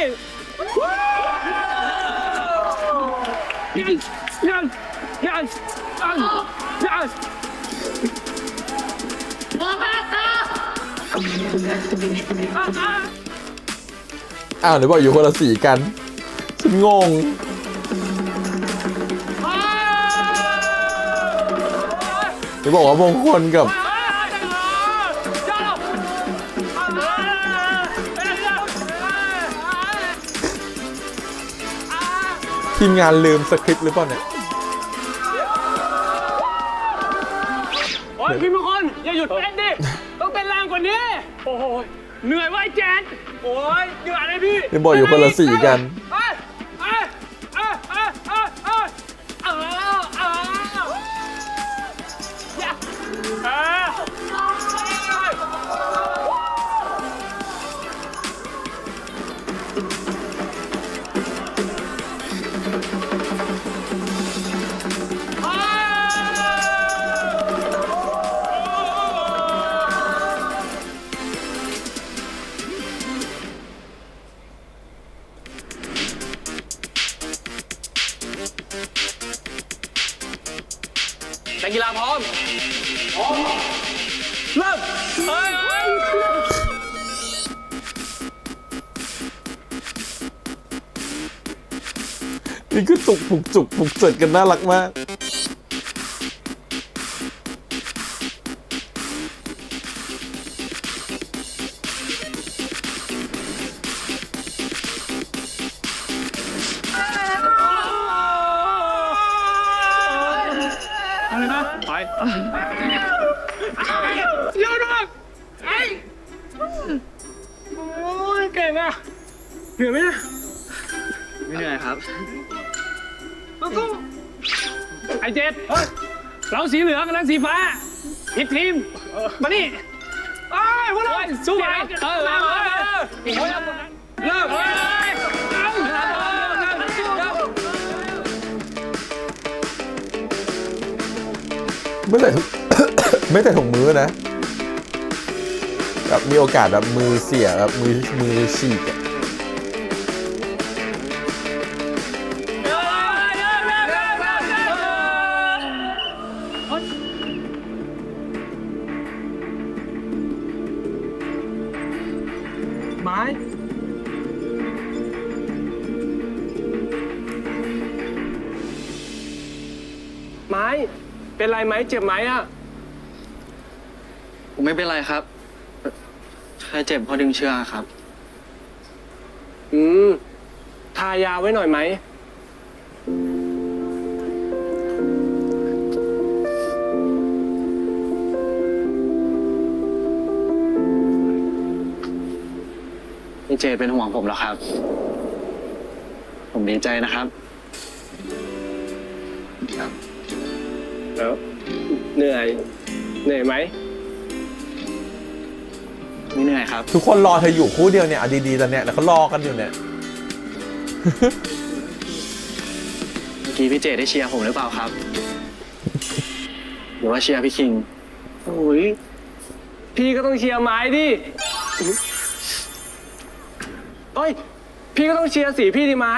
อ้าวเดี๋ยวบอกอยู่คนละสีกันฉันงงเดี๋ยวบอกว่ามงคลกับทีมงานลืมสคริปต์หรือเปล่าเนี่ย โอ้ยพี่มงคลอย่าหยุดเต้นดิ ต้องเต้นแรงกว่านี้ โอ้ยเหนื่อยไว้แจนโอ้ยเหนื่อยเลยพี่ เดี๋ยวบอกอยู่คนละสีกัน นักกีฬาพร้อม เริ่ม นี่ก็ตุกปุกจุกปุกเจิดกันน่ารักมากอะไรนะไปยอดมากไอ้โอ้ยเก่งอ่ะเหนื่อยไหมนะ ไม่เหนื่อยครับ ไอ้เจ็ดเราสีเหลืองกับนั้นสีฟ้าผิดทีมมานี่พวกเราสู้ไปเริ่มไม่ใส่ ไม่ใส่ถุงมือนะแบบมีโอกาสแบบมือเสียแบบมือฉีกอะ ไม้ไม้เป็นไรไหมเจ็บไหมอ่ะ ผมไม่เป็นไรครับแค่เจ็บเพราะดึงเชือกครับ ทายาไว้หน่อยไหมพี่เจเป็นห่วงผมเหรอครับ ผมดีใจนะครับ แล้วเหนื่อยไหม ไม่เหนื่อยครับ ทุกคนรอเธออยู่คู่เดียวเนี่ยเอาดีๆตอนเนี้ยแล้วเขารอกันอยู่เนี่ย เมื่อกี้พี่เจได้เชียร์ผมหรือเปล่าครับ หรือว่าเชียร์พี่คิง โอ้ยพี่ก็ต้องเชียร์ไม้ดิเอ้ยพี่ก็ต้องเชียร์สีพี่ดิไม้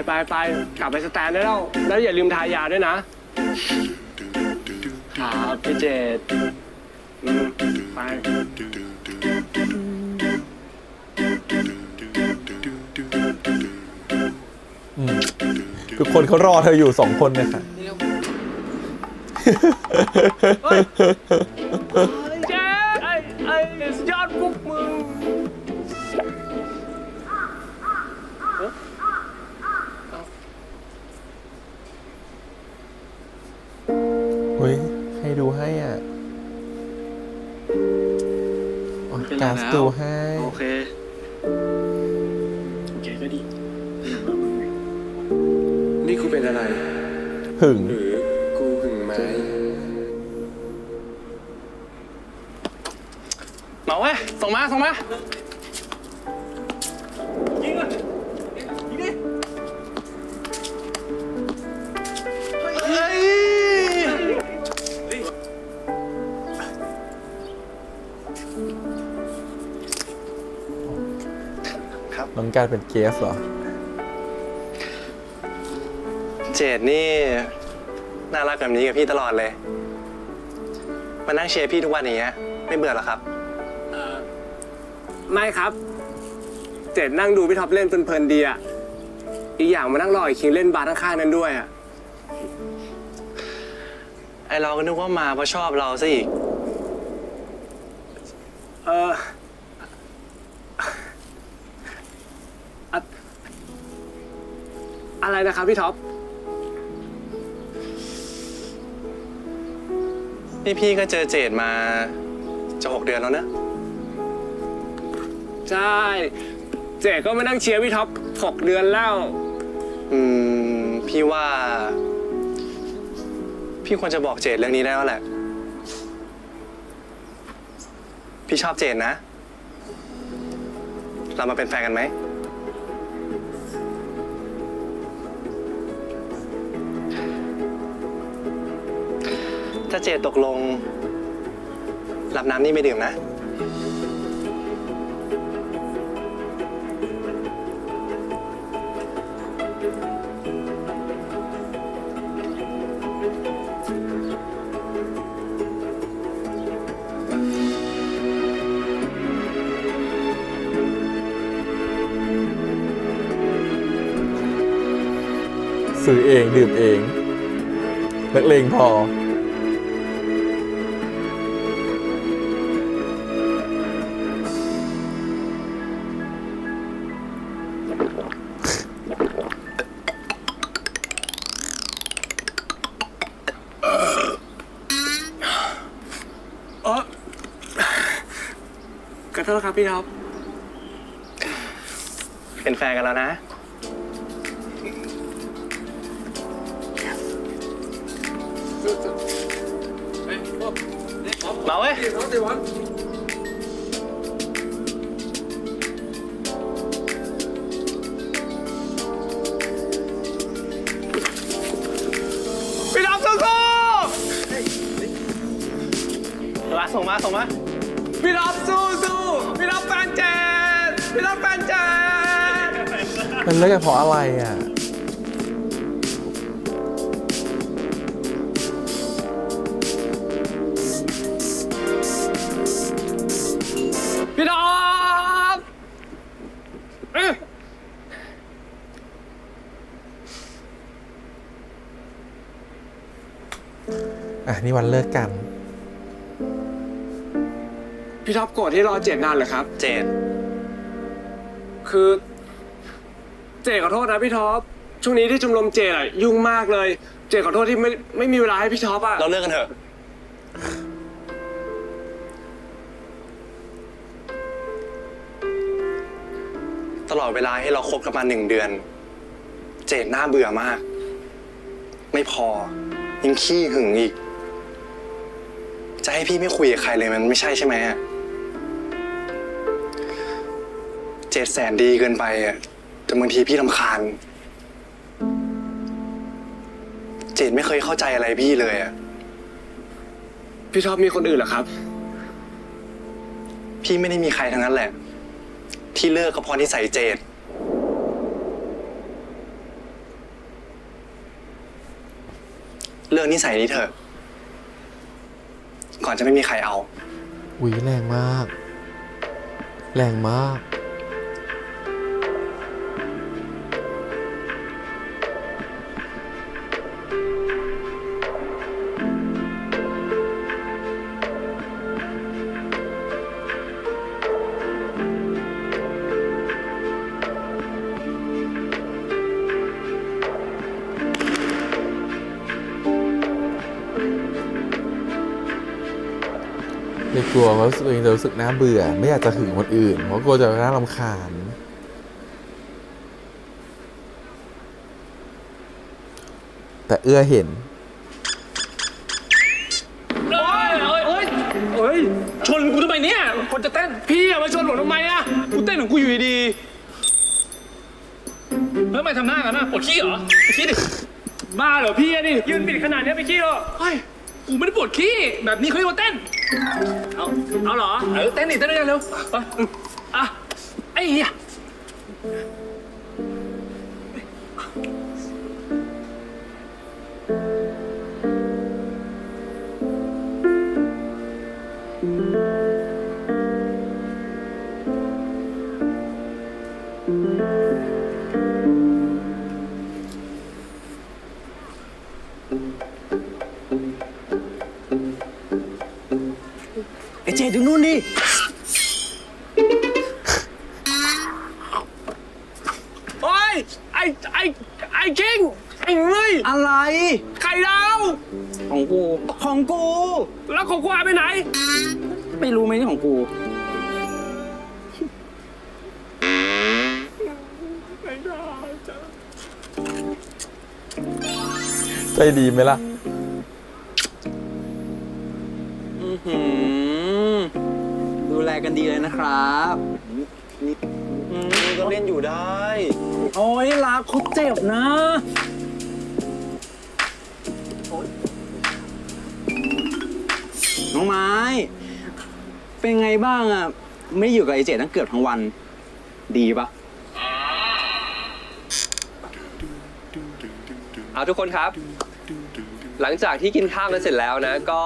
ไปกลับไปสแตนได้แล้วอย่าลืมทายาด้วยนะครับ พี่เจ ไป ทุกคนเขารอเธออยู่2 คนเนี่ยค่ะ เจ๊ไอ้ยอดพวกมึง เฮ้ยให้ดูให้อ่ะอ๋อ เป็นไร กาส แล้ว ดูให้ โอเคก็ดี นี่กูเป็นอะไร หึง หรือกูหึงไหม มาเว้ยส่งมายิงดิน้องการเป็นเกสเหรอ เจดนี่น่ารักแบบนี้กับพี่ตลอดเลย มานั่งเชียร์พี่ทุกวันอย่างเงี้ยไม่เบื่อหรอครับ ไม่ครับเจ็ดนั่งดูพี่ท็อปเล่นเพลินๆดีอ่ะอีกอย่างมานั่งรอไอ้คิงเล่นบาสข้างๆนั้นด้วยอ่ะ ไอเราก็นึกว่ามาเพราะชอบเราซะอีก อะไรนะครับพี่ท็อป พี่ก็เจอเจดมาจะ6 เดือนแล้วนะ ใช่เจ๊ก็มานั่งเชียร์พี่ท็อป6 เดือนแล้ว พี่ว่า พี่ควรจะบอกเจดเรื่องนี้ได้แล้วแหละ พี่ชอบเจดนะ เรามาเป็นแฟนกันไหม ถ้าเจดตกลง รับน้ำนี่ไม่ดื่มนะ อ ซื้อเองดื่มเองนักเลงพอขอโทษครับพี่ท็อป เป็นแฟนกันแล้วนะ มาเว้ย พี่รับสู้ ส่งมา ๆพี่รับสู้พี่รับแฟนเจนพี่รับแฟนเจน มันเลิกกันเพราะอะไรอ่ะ พี่ท็อป อ่ะ นี่วันเลิกกัน พี่ท็อปโกรธที่รอเจดนานเหรอครับ เจด คือเจดขอโทษนะพี่ท็อปช่วงนี้ที่ชมรมเจดอะยุ่งมากเลย เจดขอโทษที่ไม่มีเวลาให้พี่ท็อปอะ เราเลิกกันเถอะ ตลอดเวลาให้เราคบกันมา1 เดือน เจดน่าเบื่อมาก ไม่พอยังขี้หึงอีก จะให้พี่ไม่คุยกับใครเลยมันไม่ใช่ใช่ไหมอะเจดแสนดีเกินไปอะแต่บางทีพี่รำคาญ เจดไม่เคยเข้าใจอะไรพี่เลยอะ พี่ท็อปมีคนอื่นเหรอครับ พี่ไม่ได้มีใครทั้งนั้นแหละ ที่เลิกก็เพราะนิสัยเจดเลิกนิสัยนี้เถอะ ก่อนจะไม่มีใครเอา อุ๊ยแรงมาก แรงมาก ไม่กลัวเพราะตัวเองจะรู้สึกน่าเบื่อ ไม่อยากจะหึงคนอื่น เพราะกลัวจะน่ารำคาญ แต่เอื้อเห็น เฮ้ยชนกูทำไมเนี่ยคนจะเต้นพี่อะมาชนผมทำไมอะกูเต้นของกูอยู่ดีๆแล้วทำไมทำหน้ากันนะปวดขี้เหรอปวดขี้ดิบ้าเหรอพี่อะดิยืนปิดขนาดนี้ไปขี้เหรอเฮ้ยกูไม่ได้ปวดขี้แบบนี้เขาเรียกว่าเต้นเอาเหรอเต้นดิเต้นได้เร็วไปอ่ะไอ้เหี้ย ไอ้เจดูนู่นดิ โอ้ยไอ้คิงไอ้เงย อะไร ไข่ดาว ของกู ของกู แล้วของกูหายไปไหน ไม่รู้ไหมนี่ของกู ใจดีไหมล่ะ ดูแลกันดีเลยนะครับนี่ก็เล่นอยู่ได้ โอ้ยรักเขาเจ็บนะ น้องไม้ เป็นไงบ้างอ่ะ ไม่ได้อยู่กับไอเจตั้งเกือบทั้งวัน ดีปะ เอาทุกคนครับ หลังจากที่กินข้าวกันเสร็จแล้วนะ ก็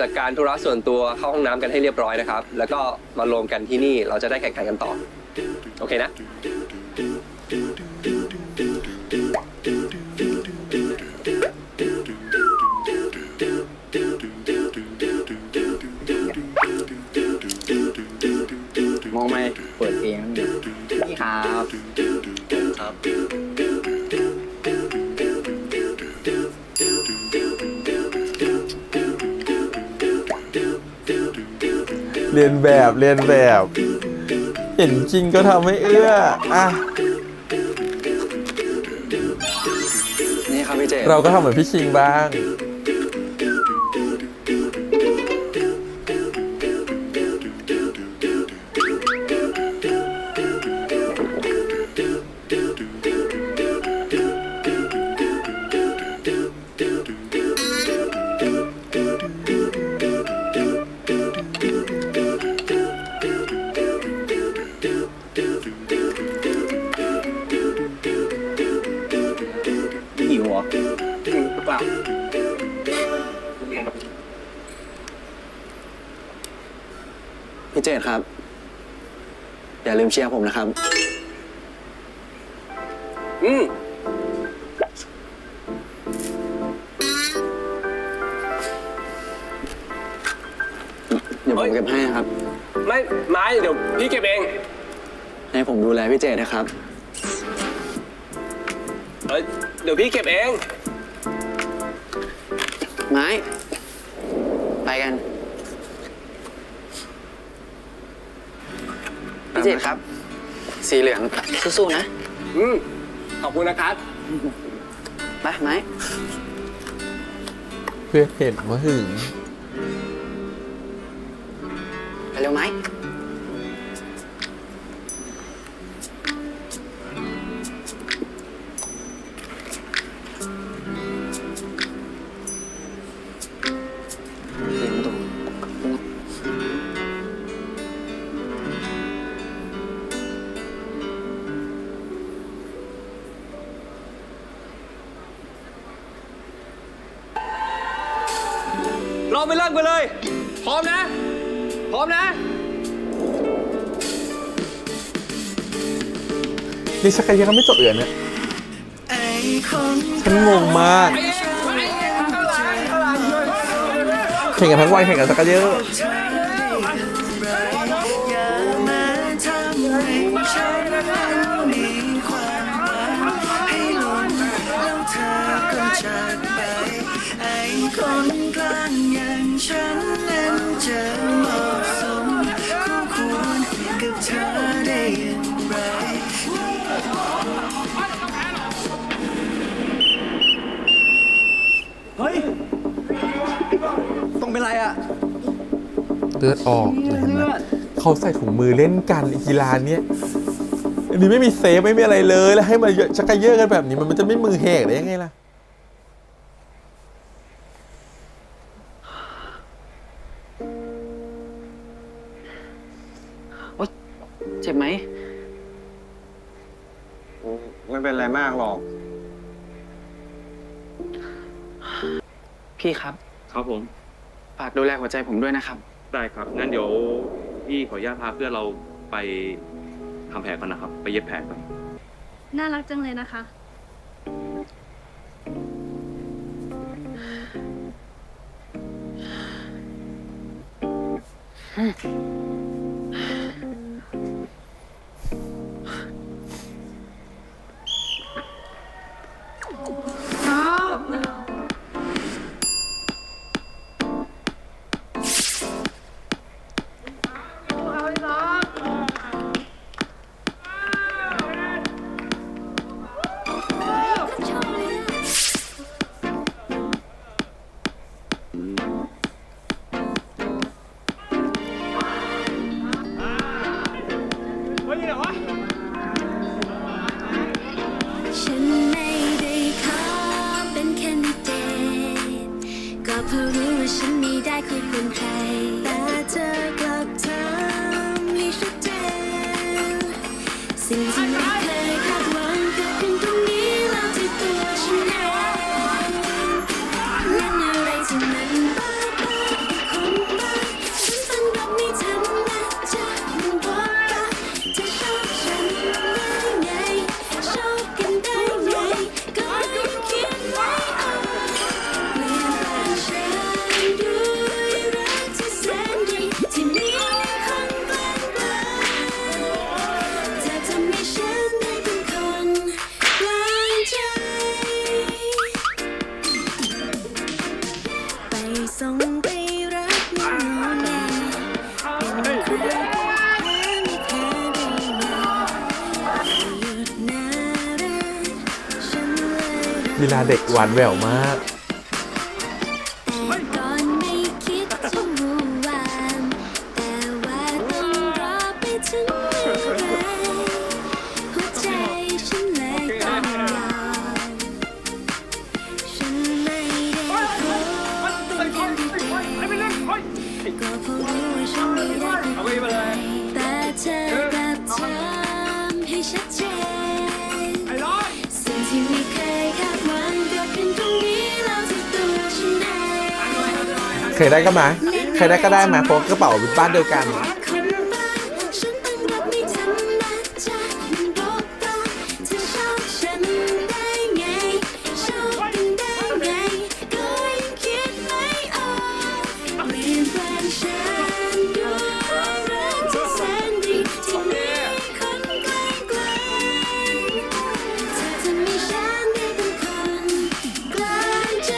จัดการธุระส่วนตัวเข้าห้องน้ำกันให้เรียบร้อยนะครับ แล้วก็มารวมกันที่นี่เราจะได้แข่งขันกันต่อ โอเคนะ นี่ครับครับ เรียนแบบเห็นจริงก็ทำให้เอื้ออ่ะ นี่ครับพี่เจ เราก็ทำเหมือนพี่ชิงบ้าง หิวเหรอเปล่าพี่เจตครับ อย่าลืมเชียร์ผมนะครับ เดี๋ยวผมเก็บให้ครับ ไม่ไม้เดี๋ยวพี่เก็บเอง ให้ผมดูแลพี่เจตนะครับ เดี๋ยวพี่เก็บเอง ไม้ ไปกัน พี่เจตครับ สีเหลืองสู้ๆนะ ขอบคุณนะครับ ไปไม้ เพื่อนเห็นว่าหึง ไปเร็วไม้ เราไปเริ่มกันเลย พร้อมนะ พร้อมนะ นี่ชักกันยังไม่จบเนี่ยฉันงงมากแข่งกันทั้งวันแข่งกันสักกันเยอะคนกลางอย่างฉันนั้นจะเหมาะสมคู่ควรกับเธอได้อย่างไร เฮ้ย ต้องเป็นไรอ่ะ เลือดออกเห็นไหมเขาใส่ถุงมือเล่นกันกีฬาเนี้ยอันนี้ไม่มีเซฟไม่มีอะไรเลยแล้วให้มาชักกันเยอะกันแบบนี้มันจะไม่มือแหกได้ยังไงล่ะเจ็บไหม ไม่เป็นไรมากหรอก พี่ครับ ครับผม ฝากดูแลหัวใจผมด้วยนะครับ ได้ครับ งั้นเดี๋ยวพี่ขออนุญาตพาเพื่อนเราไปทำแผลก่อนนะครับ ไปเย็บแผลก่อน น่ารักจังเลยนะคะ ฉันไม่ได้ขอเป็นแค่ในเดทก็เพราะรู้ว่าฉันไม่ได้คุยกับใครแต่เธอกลับทำให้ชัดเจนสิ่งที่ไม่เคยคาดหวังเกิดขึ้นตรงนี้แล้วที่ตัวฉันเองเล่นอะไรที่มันบ้าคนบ้าฉันฟังแบบไม่ทันนะจะมันบอกว่าเธอชอบฉันได้ไงชอบกันได้ไงก็ยังคิดไม่ออกเปลี่ยนแปลงฉันด้วยรักที่แสนดีที่มีคนกลางกลางเธอ ลีลาเด็กหวานแหววมาก ก่อนไม่คิดจะรู้ว่าแต่ว่าต้องรอไปถึงเมื่อไรหัวใจฉันเลยต้องยอมฉันไม่ได้ขอเป็นคนที่ดีก็เพราะรู้ว่าฉันไม่ได้เป็นใครแต่เธอกลับทำให้ชัดเจนสิ่งที่ไม่เคยคาดหวังเกิดขึ้นตรงนี้แล้วที่ตัวฉันเอง เคยได้ก็มาใครได้ก็ได้มาเพราะกระเป๋าบ้านเดียวกัน ฉันตั้งรับไม่ทันนะจ๊ะมันบอกว่าเธอชอบฉันได้ไงชอบกันได้ไงก็ยังคิดไม่ออกเปลี่ยนแปลงฉันด้วยรักที่แสนดีที่มีคนใกล้ไกลเธอทำให้ฉันได้เป็นคนกลางใจ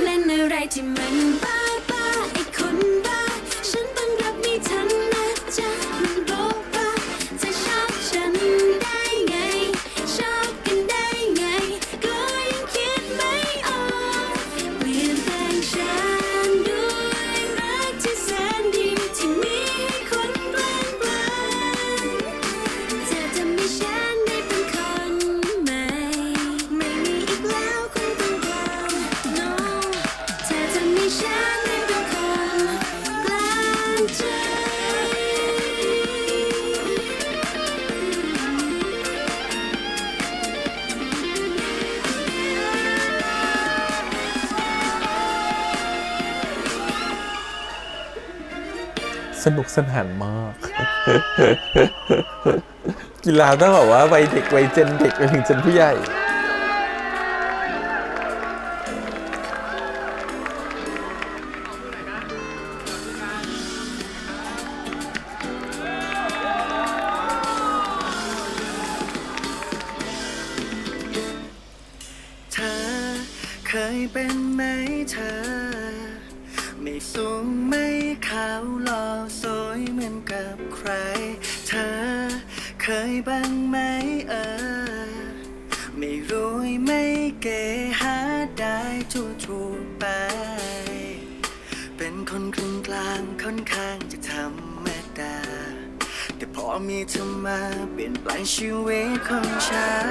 เล่นอะไรที่มันบ้าบ้าไอ้คนบ้าฉันต้องรับไม่ทันนะจ๊ะมันบอกว่าจะชอบฉันได้ไงชอบกันได้ไงก็ยังคิดไม่ออกเปลี่ยนแปลงฉันด้วยรักที่แสนดีที่มีคนแปลงแปลงเธอทำให้ฉันได้เป็นคนใหม่ไม่มีอีกแล้วคนต้องการ no เธอทำให้ฉันได้เป็นคนกลางใจ สนุกสนานมาก กีฬาต้องบอกว่าวัยเด็กวัยเจนเด็กไปถึงเจนผู้ใหญ่ เธอเคยเป็นไหมเธอ ไม่สูงไม่ขาวหล่อสวยเหมือนกับใคร เธอเคยบ้างไหมไม่รวยไม่เก๋หาได้ทั่วๆไป เป็นคนกลางกลางค่อนข้างจะธรรมดา แต่พอมีเธอมาเปลี่ยนแปลงชีวิตของฉัน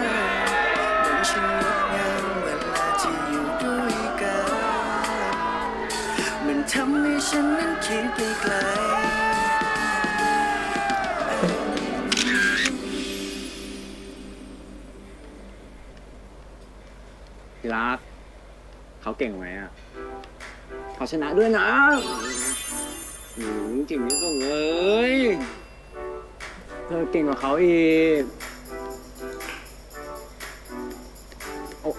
เหมือนชีวิตงามเวลาที่อยู่ด้วยกันมันทำให้ฉันนั้นคิดไปไกล รักเขาเก่งไหมอ่ะเขาชนะด้วยนะเก่งที่สุดเลยเธอเก่งกว่าเขาอีกโอ้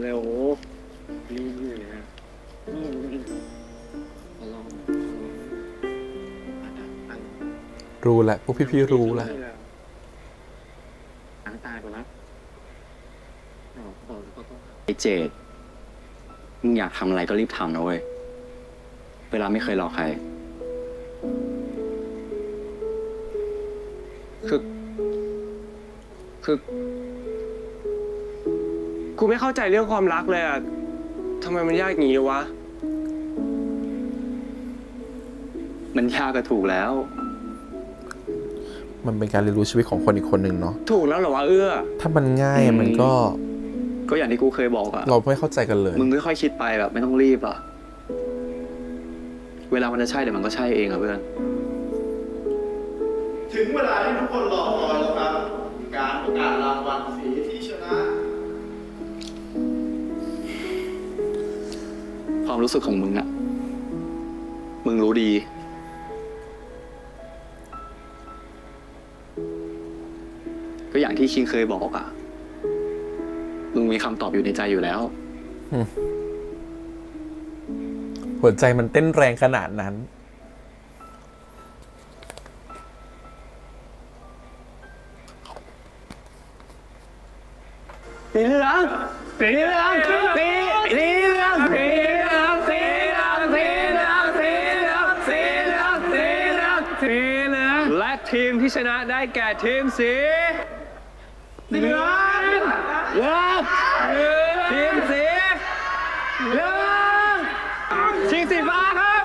เร็วๆรีบอยู่นะลอง รู้แหละพวกพี่ๆรู้แหละ ล้างตาก่อนนะ ไอ้เจดมึงอยากทำอะไรก็รีบทำนะเว้ย เวลาไม่เคยรอใคร คือกูไม่เข้าใจเรื่องความรักเลยอ่ะทำไมมันยากอย่างนี้วะ มันยากก็ถูกแล้ว มันเป็นการเรียนรู้ชีวิตของคนอีกคนหนึ่งเนาะ ถูกแล้วเหรอวะเอื้อ ถ้ามันง่ายมันก็ ก็อย่างที่กูเคยบอกอะ เราไม่เข้าใจกันเลย มึงค่อยๆคิดไปแบบไม่ต้องรีบอะเวลามันจะใช่เดี๋ยวมันก็ใช่เองอะเพื่อน ถึงเวลาที่ทุกคนรอคอยแล้วครับ การประกาศรางวัลสีที่ชนะ ความรู้สึกของมึงอะมึงรู้ดี ก็อย่างที่คิงเคยบอกอะมึงมีคำตอบอยู่ในใจอยู่แล้ว หัวใจมันเต้นแรงขนาดนั้น ผ สีเหลืองสีเหลืองสีเหลืองสีเหลืองสีเหลืองสีเหลืองสีเหลืองสีเหลืองสีเหลืองสีเหลืองและทีมที่ชนะได้แก่ทีมสีเหลืองเหลืองทีมสีเหลืองทีมสีฟ้าครับ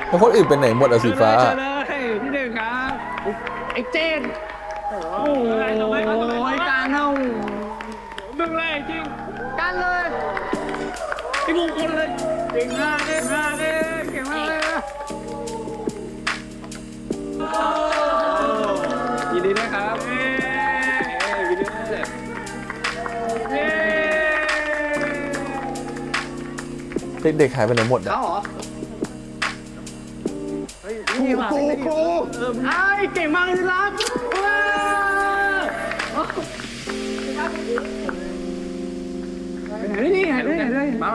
แล้วคนอื่นเป็นไหนหมดอะสีฟ้า เชิญเลยที่หนึ่งครับไอ้เจนโอ้ยการเอามึงเลยจริงการเลยไอ้มงคลเลยเก่งมากเลยเก่งมากเลยยินดีด้วยครับยินดีด้วยเด็กๆหายไปไหนหมดอะ เขาเหรอครูไอ้เก่งมากเลยครับไหนนี่มา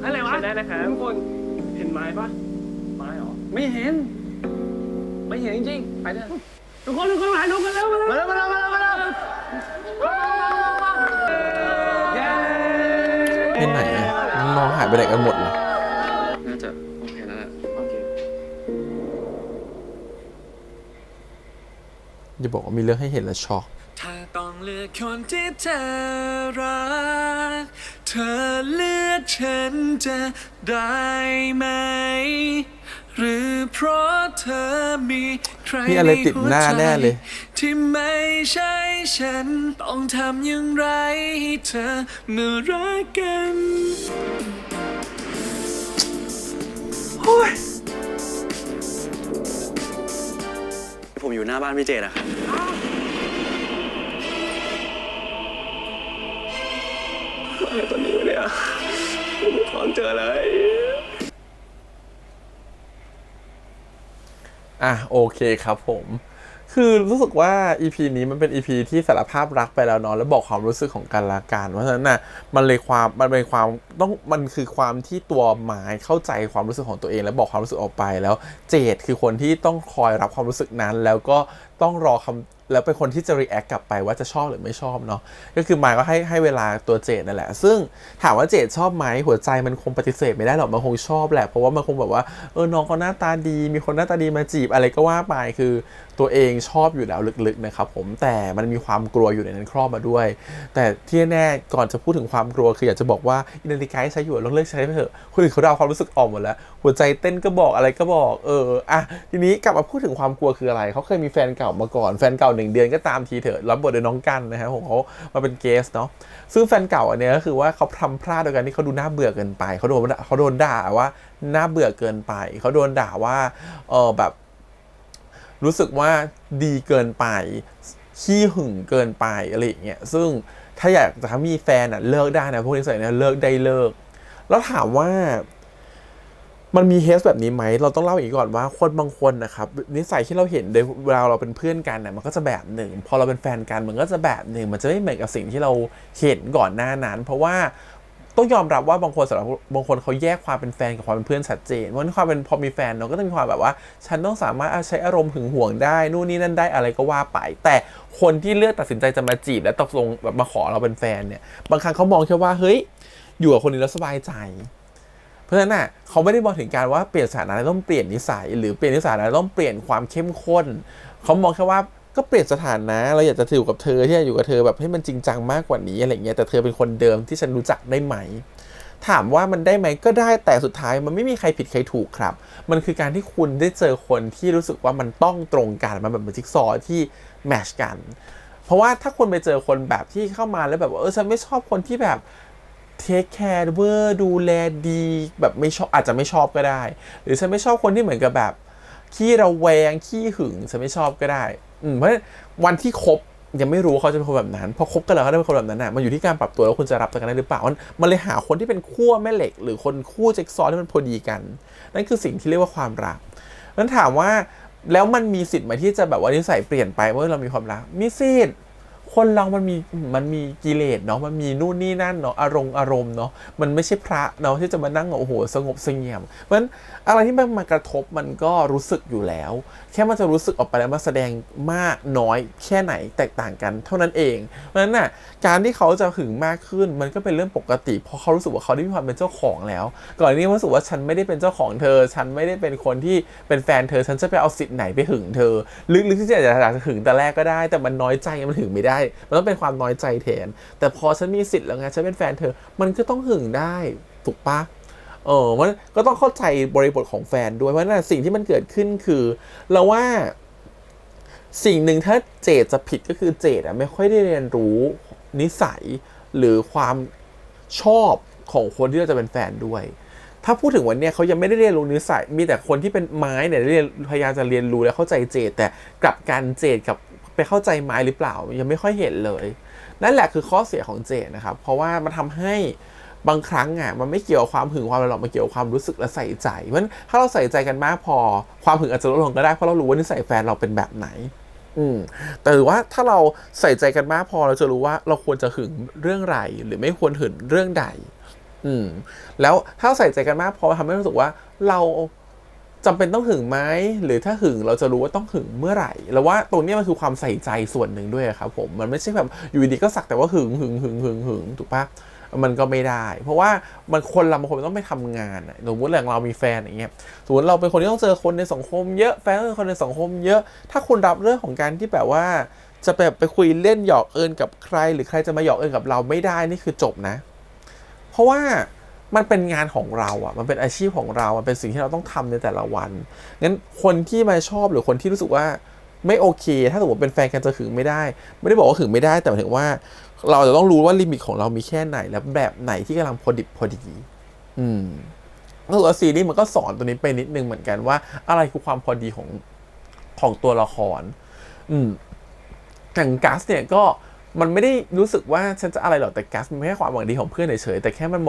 อะไรวะได้นะครับทุกคนเห็นไม้ปะไม้หรอไม่เห็นจริงๆไปเลยทุกคนถ่ายรูปกันแล้วมาแล้วเป็นไหนอะน้องหายไปไหนกันหมดเลย น่าจะโอเคแล้วแหละโอเค อย่าบอกว่ามีเรื่องให้เห็นแล้วช็อก ถ้าต้องเลือกคนที่เธอรักเธอเลือกฉันจะได้ไหมหรือเพราะเธอมีใคร นี่อะไรติดหน้าแน่เลย ที่ไม่ใช่ฉันต้องทำอย่างไรให้เธอมารักกันผมอยู่หน้าบ้านพี่เจดอะครับอะไรตอนนี้วะเนี่ยผมไม่พร้อมเจอเลย โอเคครับผม คือรู้สึกว่า EP นี้มันเป็น EP ที่สารภาพรักไปแล้วเนาะแล้วบอกความรู้สึกของกันและกันเพราะฉะนั้นน่ะมันคือความที่ตัวหมายเข้าใจความรู้สึกของตัวเองแล้วบอกความรู้สึกออกไปแล้วเจดคือคนที่ต้องคอยรับความรู้สึกนั้นแล้วก็ต้องรอแล้วเป็นคนที่จะ react กลับไปว่าจะชอบหรือไม่ชอบเนาะก็คือมายก็ให้เวลาตัวเจดนั่นแหละซึ่งถามว่าเจดชอบไหมหัวใจมันคงปฏิเสธไม่ได้หรอกมันคงชอบแหละเพราะว่ามันคงแบบว่าน้องก็หน้าตาดีมีคนหน้าตาดีมาจีบอะไรก็ว่าไปคือตัวเองชอบอยู่แล้วลึกๆนะครับผมแต่มันมีความกลัวอยู่ในนั้นครอบมาด้วยแต่ที่แน่ก่อนจะพูดถึงความกลัวคืออยากจะบอกว่าอินนาฬิกาที่ใช้อยู่ลองเลิกใช้ไปเถอะคนอื่นเขาเดาความรู้สึกออกหมดแล้วหัวใจเต้นก็บอกอะไรก็บอกทีนี้กลับมาพูดถึงความกลัวคืออะไรเขาเคยมีแฟนเก่ามาก่อนแฟนเก่า1 เดือนก็ตามทีเถอะรับบทโดยน้องกันนะครับของเขามาเป็นเกสเนาะซึ่งแฟนเก่าอันเนี้ยก็คือว่าเขาทำพลาดโดยการที่เขาดูน่าเบื่อเกินไปเขาโดนด่าว่าน่าเบื่อเกินไปเขาโดนด่าว่าแบบรู้สึกว่าดีเกินไปขี้หึงเกินไปอะไรอย่างเงี้ยซึ่งถ้าอยากจะมีแฟนเลิกได้นะพวกนี้ใส่เนี่ยเลิกได้เลิกแล้วถามว่ามันมีเคสแบบนี้ไหมเราต้องเล่าอีกก่อนว่าคนบางคนนะครับนิสัยที่เราเห็นโดยเวลาเราเป็นเพื่อนกันมันก็จะแบบหนึ่งพอเราเป็นแฟนกันมันก็จะแบบหนึ่งมันจะไม่เหมือนกับสิ่งที่เราเห็นก่อนหน้านั้นเพราะว่าต้องยอมรับว่าบางคนเขาแยกความเป็นแฟนกับความเป็นเพื่อนชัดเจนเพราะความเป็นพอมีแฟนเราก็จะมีความแบบว่าฉันต้องสามารถใช้อารมณ์หึงหวงได้นู่นนี่นั่นได้อะไรก็ว่าไปแต่คนที่เลือกตัดสินใจจะมาจีบและตกลงแบบมาขอเราเป็นแฟนเนี่ยบางครั้งเขามองแค่ว่าเฮ้ยอยู่กับคนนี้แล้วสบายใจเพราะฉะนั้นน่ะเขาไม่ได้มองถึงการว่าเปลี่ยนสถานะต้องเปลี่ยนนิสัยหรือเปลี่ยนนิสัยต้องเปลี่ยนความเข้มข้นเขามองแค่ว่าก็เปลี่ยนสถานะเราอยากจะอยู่กับเธอที่จะอยู่กับเธอแบบให้มันจริงจังมากกว่านี้อะไรเงี้ยแต่เธอเป็นคนเดิมที่ฉันรู้จักได้ไหมถามว่ามันได้ไหมก็ได้แต่สุดท้ายมันไม่มีใครผิดใครถูกครับมันคือการที่คุณได้เจอคนที่รู้สึกว่ามันต้องตรงกันมันแบบเหมือนจิ๊กซอว์ที่แมชกันเพราะว่าถ้าคุณไปเจอคนแบบที่เข้ามาแล้วแบบว่าฉันไม่ชอบคนที่แบบเทคแคร์เวอร์ดูแลดีแบบไม่ชอบอาจจะไม่ชอบก็ได้หรือฉันไม่ชอบคนที่เหมือนกับแบบขี้ระแวงขี้หึงฉันไม่ชอบก็ได้เพราะวันที่คบยังไม่รู้เขาจะเป็นคนแบบนั้นพอคบกันแล้วเขาได้เป็นคนแบบนั้นมันอยู่ที่การปรับตัวแล้วคุณจะรับกันได้หรือเปล่ามันเลยหาคนที่เป็นขั้วแม่เหล็กหรือคนคู่จิ๊กซอว์ที่มันพอดีกันนั่นคือสิ่งที่เรียกว่าความรักนั้นถามว่าแล้วมันมีสิทธิ์ไหมที่จะแบบว่านิสัยเปลี่ยนไปเมื่อเรามีความรักมีสิทธิ์ค คนเรามันมีกิเลสเนาะมันมีนู่นนี่นั่นเนาะอารมณ์เนาะมันไม่ใช่พระเนาะที่จะมานั่งโอ้โหสงบเสงี่ยมเพราะฉะนั้นอะไรที่มันมากระทบมันก็รู้สึกอยู่แล้วแค่มันจะรู้สึกออกไปแล้วมาแสดงมากน้อยแค่ไหนแตกต่างกันเท่านั้นเองเพราะฉะนั้นน่ะการที่เขาจะหึงมากขึ้นมันก็เป็นเรื่องปกติเพราะเขารู้สึกว่าเขาได้มีความเป็นเจ้าของแล้วก่อนนี้รู้สึกว่าฉันไม่ได้เป็นเจ้าของเธอฉันไม่ได้เป็นคนที่เป็นแฟนเธอฉันจะไปเอาสิทธิ์ไหนไปหึงเธอลึกๆที่จะหึงแต่แรกก็ได้แต่มันน้อยใจมันหึงไม่ได้มันต้องเป็นความน้อยใจแทนแต่พอฉันมีสิทธิ์แล้วไงฉันเป็นแฟนเธอมันก็ต้องหึงได้ถูกปะมันก็ต้องเข้าใจบริบทของแฟนด้วยเพราะฉะนั้นสิ่งที่มันเกิดขึ้นคือเราว่าสิ่งหนึ่งถ้าเจดจะผิดก็คือเจดไม่ค่อยได้เรียนรู้นิสัยหรือความชอบของคนที่เราจะเป็นแฟนด้วยถ้าพูดถึงวันนี้เขายังไม่ได้เรียนรู้นิสัยมีแต่คนที่เป็นไม้เนี่ยพยายามจะเรียนรู้และเข้าใจเจดแต่กลับกันเจดกับไปเข้าใจไม้หรือเปล่ายังไม่ค่อยเห็นเลยนั่นแหละคือข้อเสียของเจดนะครับเพราะว่ามันทำให้บางครั้งมันไม่เกี่ยวกับความหึงความอะไรหรอกมันเกี่ยวกับความรู้สึกและใส่ใจเพราะฉะนั้นถ้าเราใส่ใจกันมากพอความหึงอาจจะลดลงก็ได้เพราะเรารู้ว่านิสัยแฟนเราเป็นแบบไหนแต่ว่าถ้าเราใส่ใจกันมากพอเราจะรู้ว่าเราควรจะหึงเรื่องไรหรือไม่ควรหึงเรื่องใดแล้วถ้าใส่ใจกันมากพอทำให้รู้สึกว่าเราจำเป็นต้องหึงไหมหรือถ้าหึงเราจะรู้ว่าต้องหึงเมื่อไหร่แล้วว่าตรงนี้มันคือความใส่ใจส่วนหนึ่งด้วยครับผมมันไม่ใช่แบบอยู่ดีก็สักแต่ว่าหึงถูกปะมันก็ไม่ได้เพราะว่ามันคนเราบางคนต้องไปทำงานสมมติอย่างเรามีแฟนอย่างเงี้ยสมมติเราเป็นคนที่ต้องเจอคนในสังคมเยอะแฟนเป็นคนในสังคมเยอะถ้าคุณรับเรื่องของการที่แบบว่าจะแบบไปคุยเล่นหยอกเอิญกับใครหรือใครจะมาหยอกเอิญกับเราไม่ได้นี่คือจบนะเพราะว่ามันเป็นงานของเรามันเป็นอาชีพของเรามันเป็นสิ่งที่เราต้องทำในแต่ละวันงั้นคนที่มาชอบหรือคนที่รู้สึกว่าไม่โอเคถ้าสมมติเป็นแฟนกันจะหึงไม่ได้ไม่ได้บอกว่าหึงไม่ได้แต่หมายถึงว่าเราจะต้องรู้ว่าลิมิตของเรามีแค่ไหนและแบบไหนที่กำลังพอดิบพอดีแล้วตัวซีรีส์มันก็สอนตัวนี้ไปนิดนึงเหมือนกันว่าอะไรคือความพอดีของตัวละครอย่างกัสเนี่ยก็มันไม่ได้รู้สึกว่าฉันจะอะไรหรอกแต่กัสมันไม่ใช่ความหวังดีของเพื่อนเฉยๆแต่แค่มัน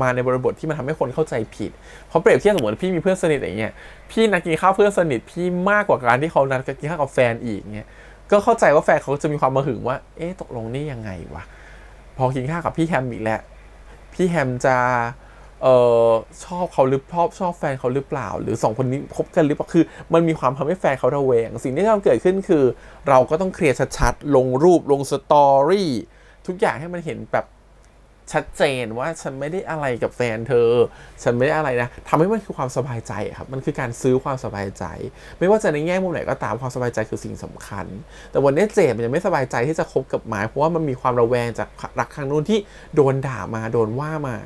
มาในบริบทที่มันทำให้คนเข้าใจผิดเพราะเปรียบเทียบสมมติพี่มีเพื่อนสนิทอย่างเงี้ยพี่นัดกินข้าวเพื่อนสนิทพี่มากกว่าการที่เขานัดกินข้าวกับแฟนอีกเงี้ยก็เข้าใจว่าแฟนเขาจะมีความมาหึงว่าตกลงนี่ยังไงวะพอกินข้าวกับพี่แฮมอีกแล้วพี่แฮมจะชอบเขาหรือชอบแฟนเขาหรือเปล่าหรือ2คนนี้คบกันหรือเปล่าคือมันมีความทำให้แฟนเขาระแวงสิ่งที่มันเกิดขึ้นคือเราก็ต้องเคลียร์ชัดๆลงรูปลงสตอรี่ทุกอย่างให้มันเห็นแบบชัดเจนว่าฉันไม่ได้อะไรกับแฟนเธอฉันไม่ได้อะไรนะทำให้มันคือความสบายใจครับมันคือการซื้อความสบายใจไม่ว่าจะในแง่มุมไหนก็ตามความสบายใจคือสิ่งสำคัญแต่วันนี้เจมมันยังไม่สบายใจที่จะคบกับไม้เพราะว่ามันมีความระแวงจากรักครั้งนู้นที่โดนด่ามาโดนว่ามา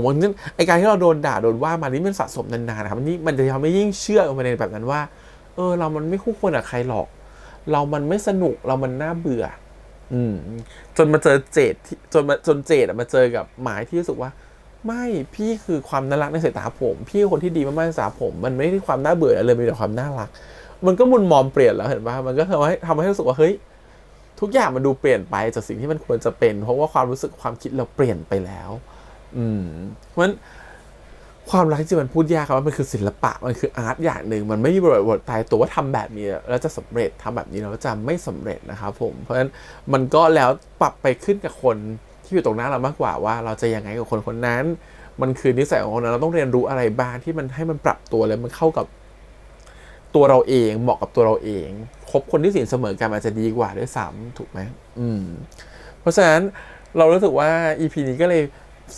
วันนี้ไอการที่เราโดนด่าโดนว่ามานี่มันสะสมนานๆนะครับนี่มันจะทำให้ยิ่งเชื่อในประเด็นแบบนั้นว่าเรามันไม่คู่ควรกับใครหรอกเรามันไม่สนุกเรามันน่าเบื่อจนมาเจอเจดจนเจดมาเจอกับหมายที่รู้สึกว่าไม่พี่คือความน่ารักในสายตาผมพี่คือคนที่ดีมากๆในสายตาผมมันไม่ได้ความน่าเบื่อเลยมีแต่ความน่ารักมันก็มุมมองเปลี่ยนแล้วเห็นป่ะมันก็ทำให้รู้สึกว่าเฮ้ยทุกอย่างมันดูเปลี่ยนไปจากสิ่งที่มันควรจะเป็นเพราะว่าความรู้สึกความคิดเราเปลี่ยนไปแล้วเพราะฉะนั้นความรักจริงมันพูดยากครับว่ามันคือศิลปะมันคืออาร์ตอย่างหนึ่งมันไม่มีบทตายตัวว่าทำแบบนี้แล้วจะสำเร็จทำแบบนี้แล้วจะไม่สำเร็จนะครับผมเพราะฉะนั้นมันก็แล้วปรับไปขึ้นกับคนที่อยู่ตรงหน้าเรามากกว่าว่าเราจะยังไงกับคนคนนั้นมันคือนิสัยของคนนั้นเราต้องเรียนรู้อะไรบ้างที่มันให้มันปรับตัวแล้วมันเข้ากับตัวเราเองเหมาะกับตัวเราเองคบคนที่สินเสมอกันอาจจะดีกว่าด้วยซ้ำถูกไหมเพราะฉะนั้นเรารู้สึกว่า EP นี้ก็เลย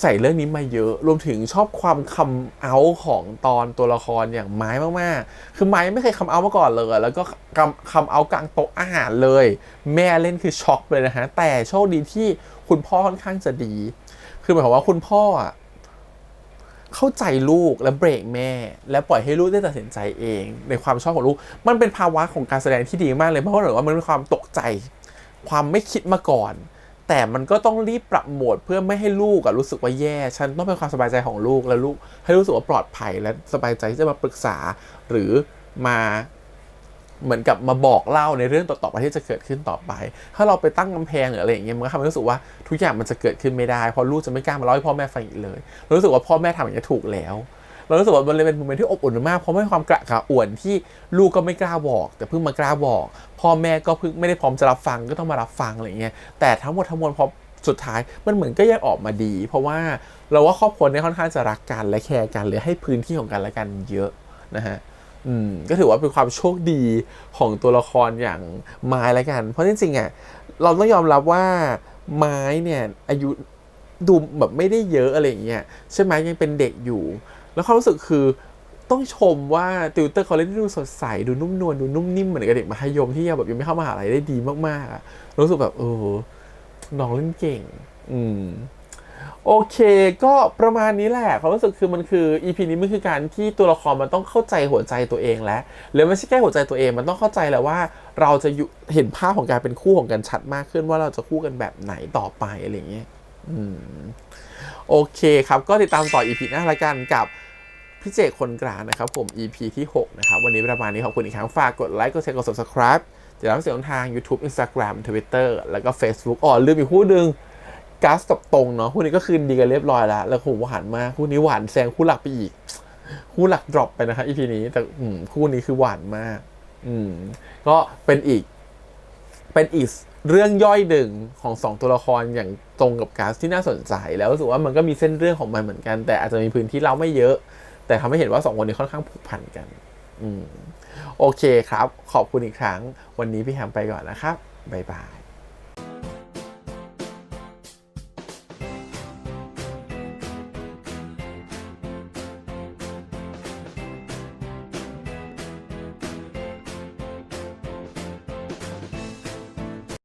ใส่เรื่องนี้มาเยอะรวมถึงชอบความคัมเอาท์ของตอนตัวละครอย่างไม้มากๆคือไม้ไม่เคยคัมเอาท์มาก่อนเลยแล้วก็คัมเอาท์กลางโต๊ะอาหารเลยแม่เล่นคือช็อกเลยนะฮะแต่โชคดีที่คุณพ่อค่อนข้างจะดีคือหมายความว่าคุณพ่อเข้าใจลูกและเบรกแม่และปล่อยให้ลูกได้ตัดสินใจเองในความชอบของลูกมันเป็นภาวะของการแสดงที่ดีมากเลยเพราะว่ามันเป็นความตกใจความไม่คิดมาก่อนแต่มันก็ต้องรีบปรับโหมดเพื่อไม่ให้ลูกรู้สึกว่าแย่ฉันต้องเป็นความสบายใจของลูกและลูกให้รู้สึกว่าปลอดภัยและสบายใจที่จะมาปรึกษาหรือมาเหมือนกับมาบอกเล่าในเรื่องต่อๆไปที่จะเกิดขึ้นต่อไปถ้าเราไปตั้งกำแพงหรืออะไรอย่างเงี้ยมันก็ทำให้รู้สึกว่าทุกอย่างมันจะเกิดขึ้นไม่ได้เพราะลูกจะไม่กล้ามาเล่าให้พ่อแม่ฟังอีกเลยรู้สึกว่าพ่อแม่ทำอย่างนี้ถูกแล้ว เรารู้สึกว่ามันเลยเป็นโมเมนต์ที่อบอุ่นมากเพราะไม่ความกระอ่วนที่ลูกก็ไม่กล้าบอกแต่เพิ่งมากล้าบอกพ่อแม่ก็เพิ่งไม่ได้พร้อมจะรับฟังก็ต้องมารับฟังอะไรเงี้ยแต่ทั้งหมดทั้งมวลพอสุดท้ายมันเหมือนก็ยังออกมาดีเพราะว่าเราว่าครอบครัวเนี่ยค่อนข้างจะรักกันและแคร์กันหรือให้พื้นที่ของกันและกันเยอะนะฮะก็ถือว่าเป็นความโชคดีของตัวละครอย่างไม้แล้วกันเพราะจริงๆอ่ะเราต้องยอมรับว่าไม้เนี่ยอายุดูแบบไม่ได้เยอะอะไรอย่างเงี้ยใช่ไหมยังเป็นเด็กอยู่แล้วความรู้สึกคือต้องชมว่าติวเตอร์เขาเล่นได้ดูสดใสดูนุ่มนวลดูนุ่มนิ่มเหมือนกับเด็กมัธยมที่ยังไม่เข้ามหาลัยได้ดีมากๆอ่ะรู้สึกแบบน้องเล่นเก่งโอเคก็ประมาณนี้แหละความรู้สึกคือมันคือ EP นี้มันคือการที่ตัวละครมันต้องเข้าใจหัวใจตัวเองแล้วไม่ใช่แค่หัวใจตัวเองมันต้องเข้าใจแล้วว่าเราจะเห็นภาพของการเป็นคู่ของกันชัดมากขึ้นว่าเราจะคู่กันแบบไหนต่อไปอะไรอย่างเงี้ยโอเคครับก็ติดตามต่อ EP หน้าละกันกับพี่เจคนกลางนะครับผม EP ที่6นะครับวันนี้ประมาณนี้ขอบคุณอีกครั้งฝากกดไลค์กดแชร์กด Subscribe ติดตามเสียงทาง YouTube Instagram Twitter แล้วก็ Facebook ลืมอีกคู่นึงกัสกับตรงเนาะคู่นี้ก็คืนดีกันเรียบร้อยแล้วแล้วหวานมากคู่นี้หวานแซงคู่หลักไปอีกคู่หลักดรอปไปนะครับ EP นี้แต่คู่นี้คือหวานมากก็เป็นอีกเรื่องย่อยหนึ่งของ2ตัวละครอย่างตรงกับกัสที่น่าสนใจแล้วรู้สึกว่ามันก็มีเส้นเรื่องของมันเหมือนกันแต่อาจจะมีพื้นที่เล่าไม่เยอะแต่ทำให้เห็นว่า2คนนี้ค่อนข้างผูกพันกันโอเคครับขอบคุณอีกครั้งวันนี้พี่แฮมไปก่อนนะครับบ๊ายบาย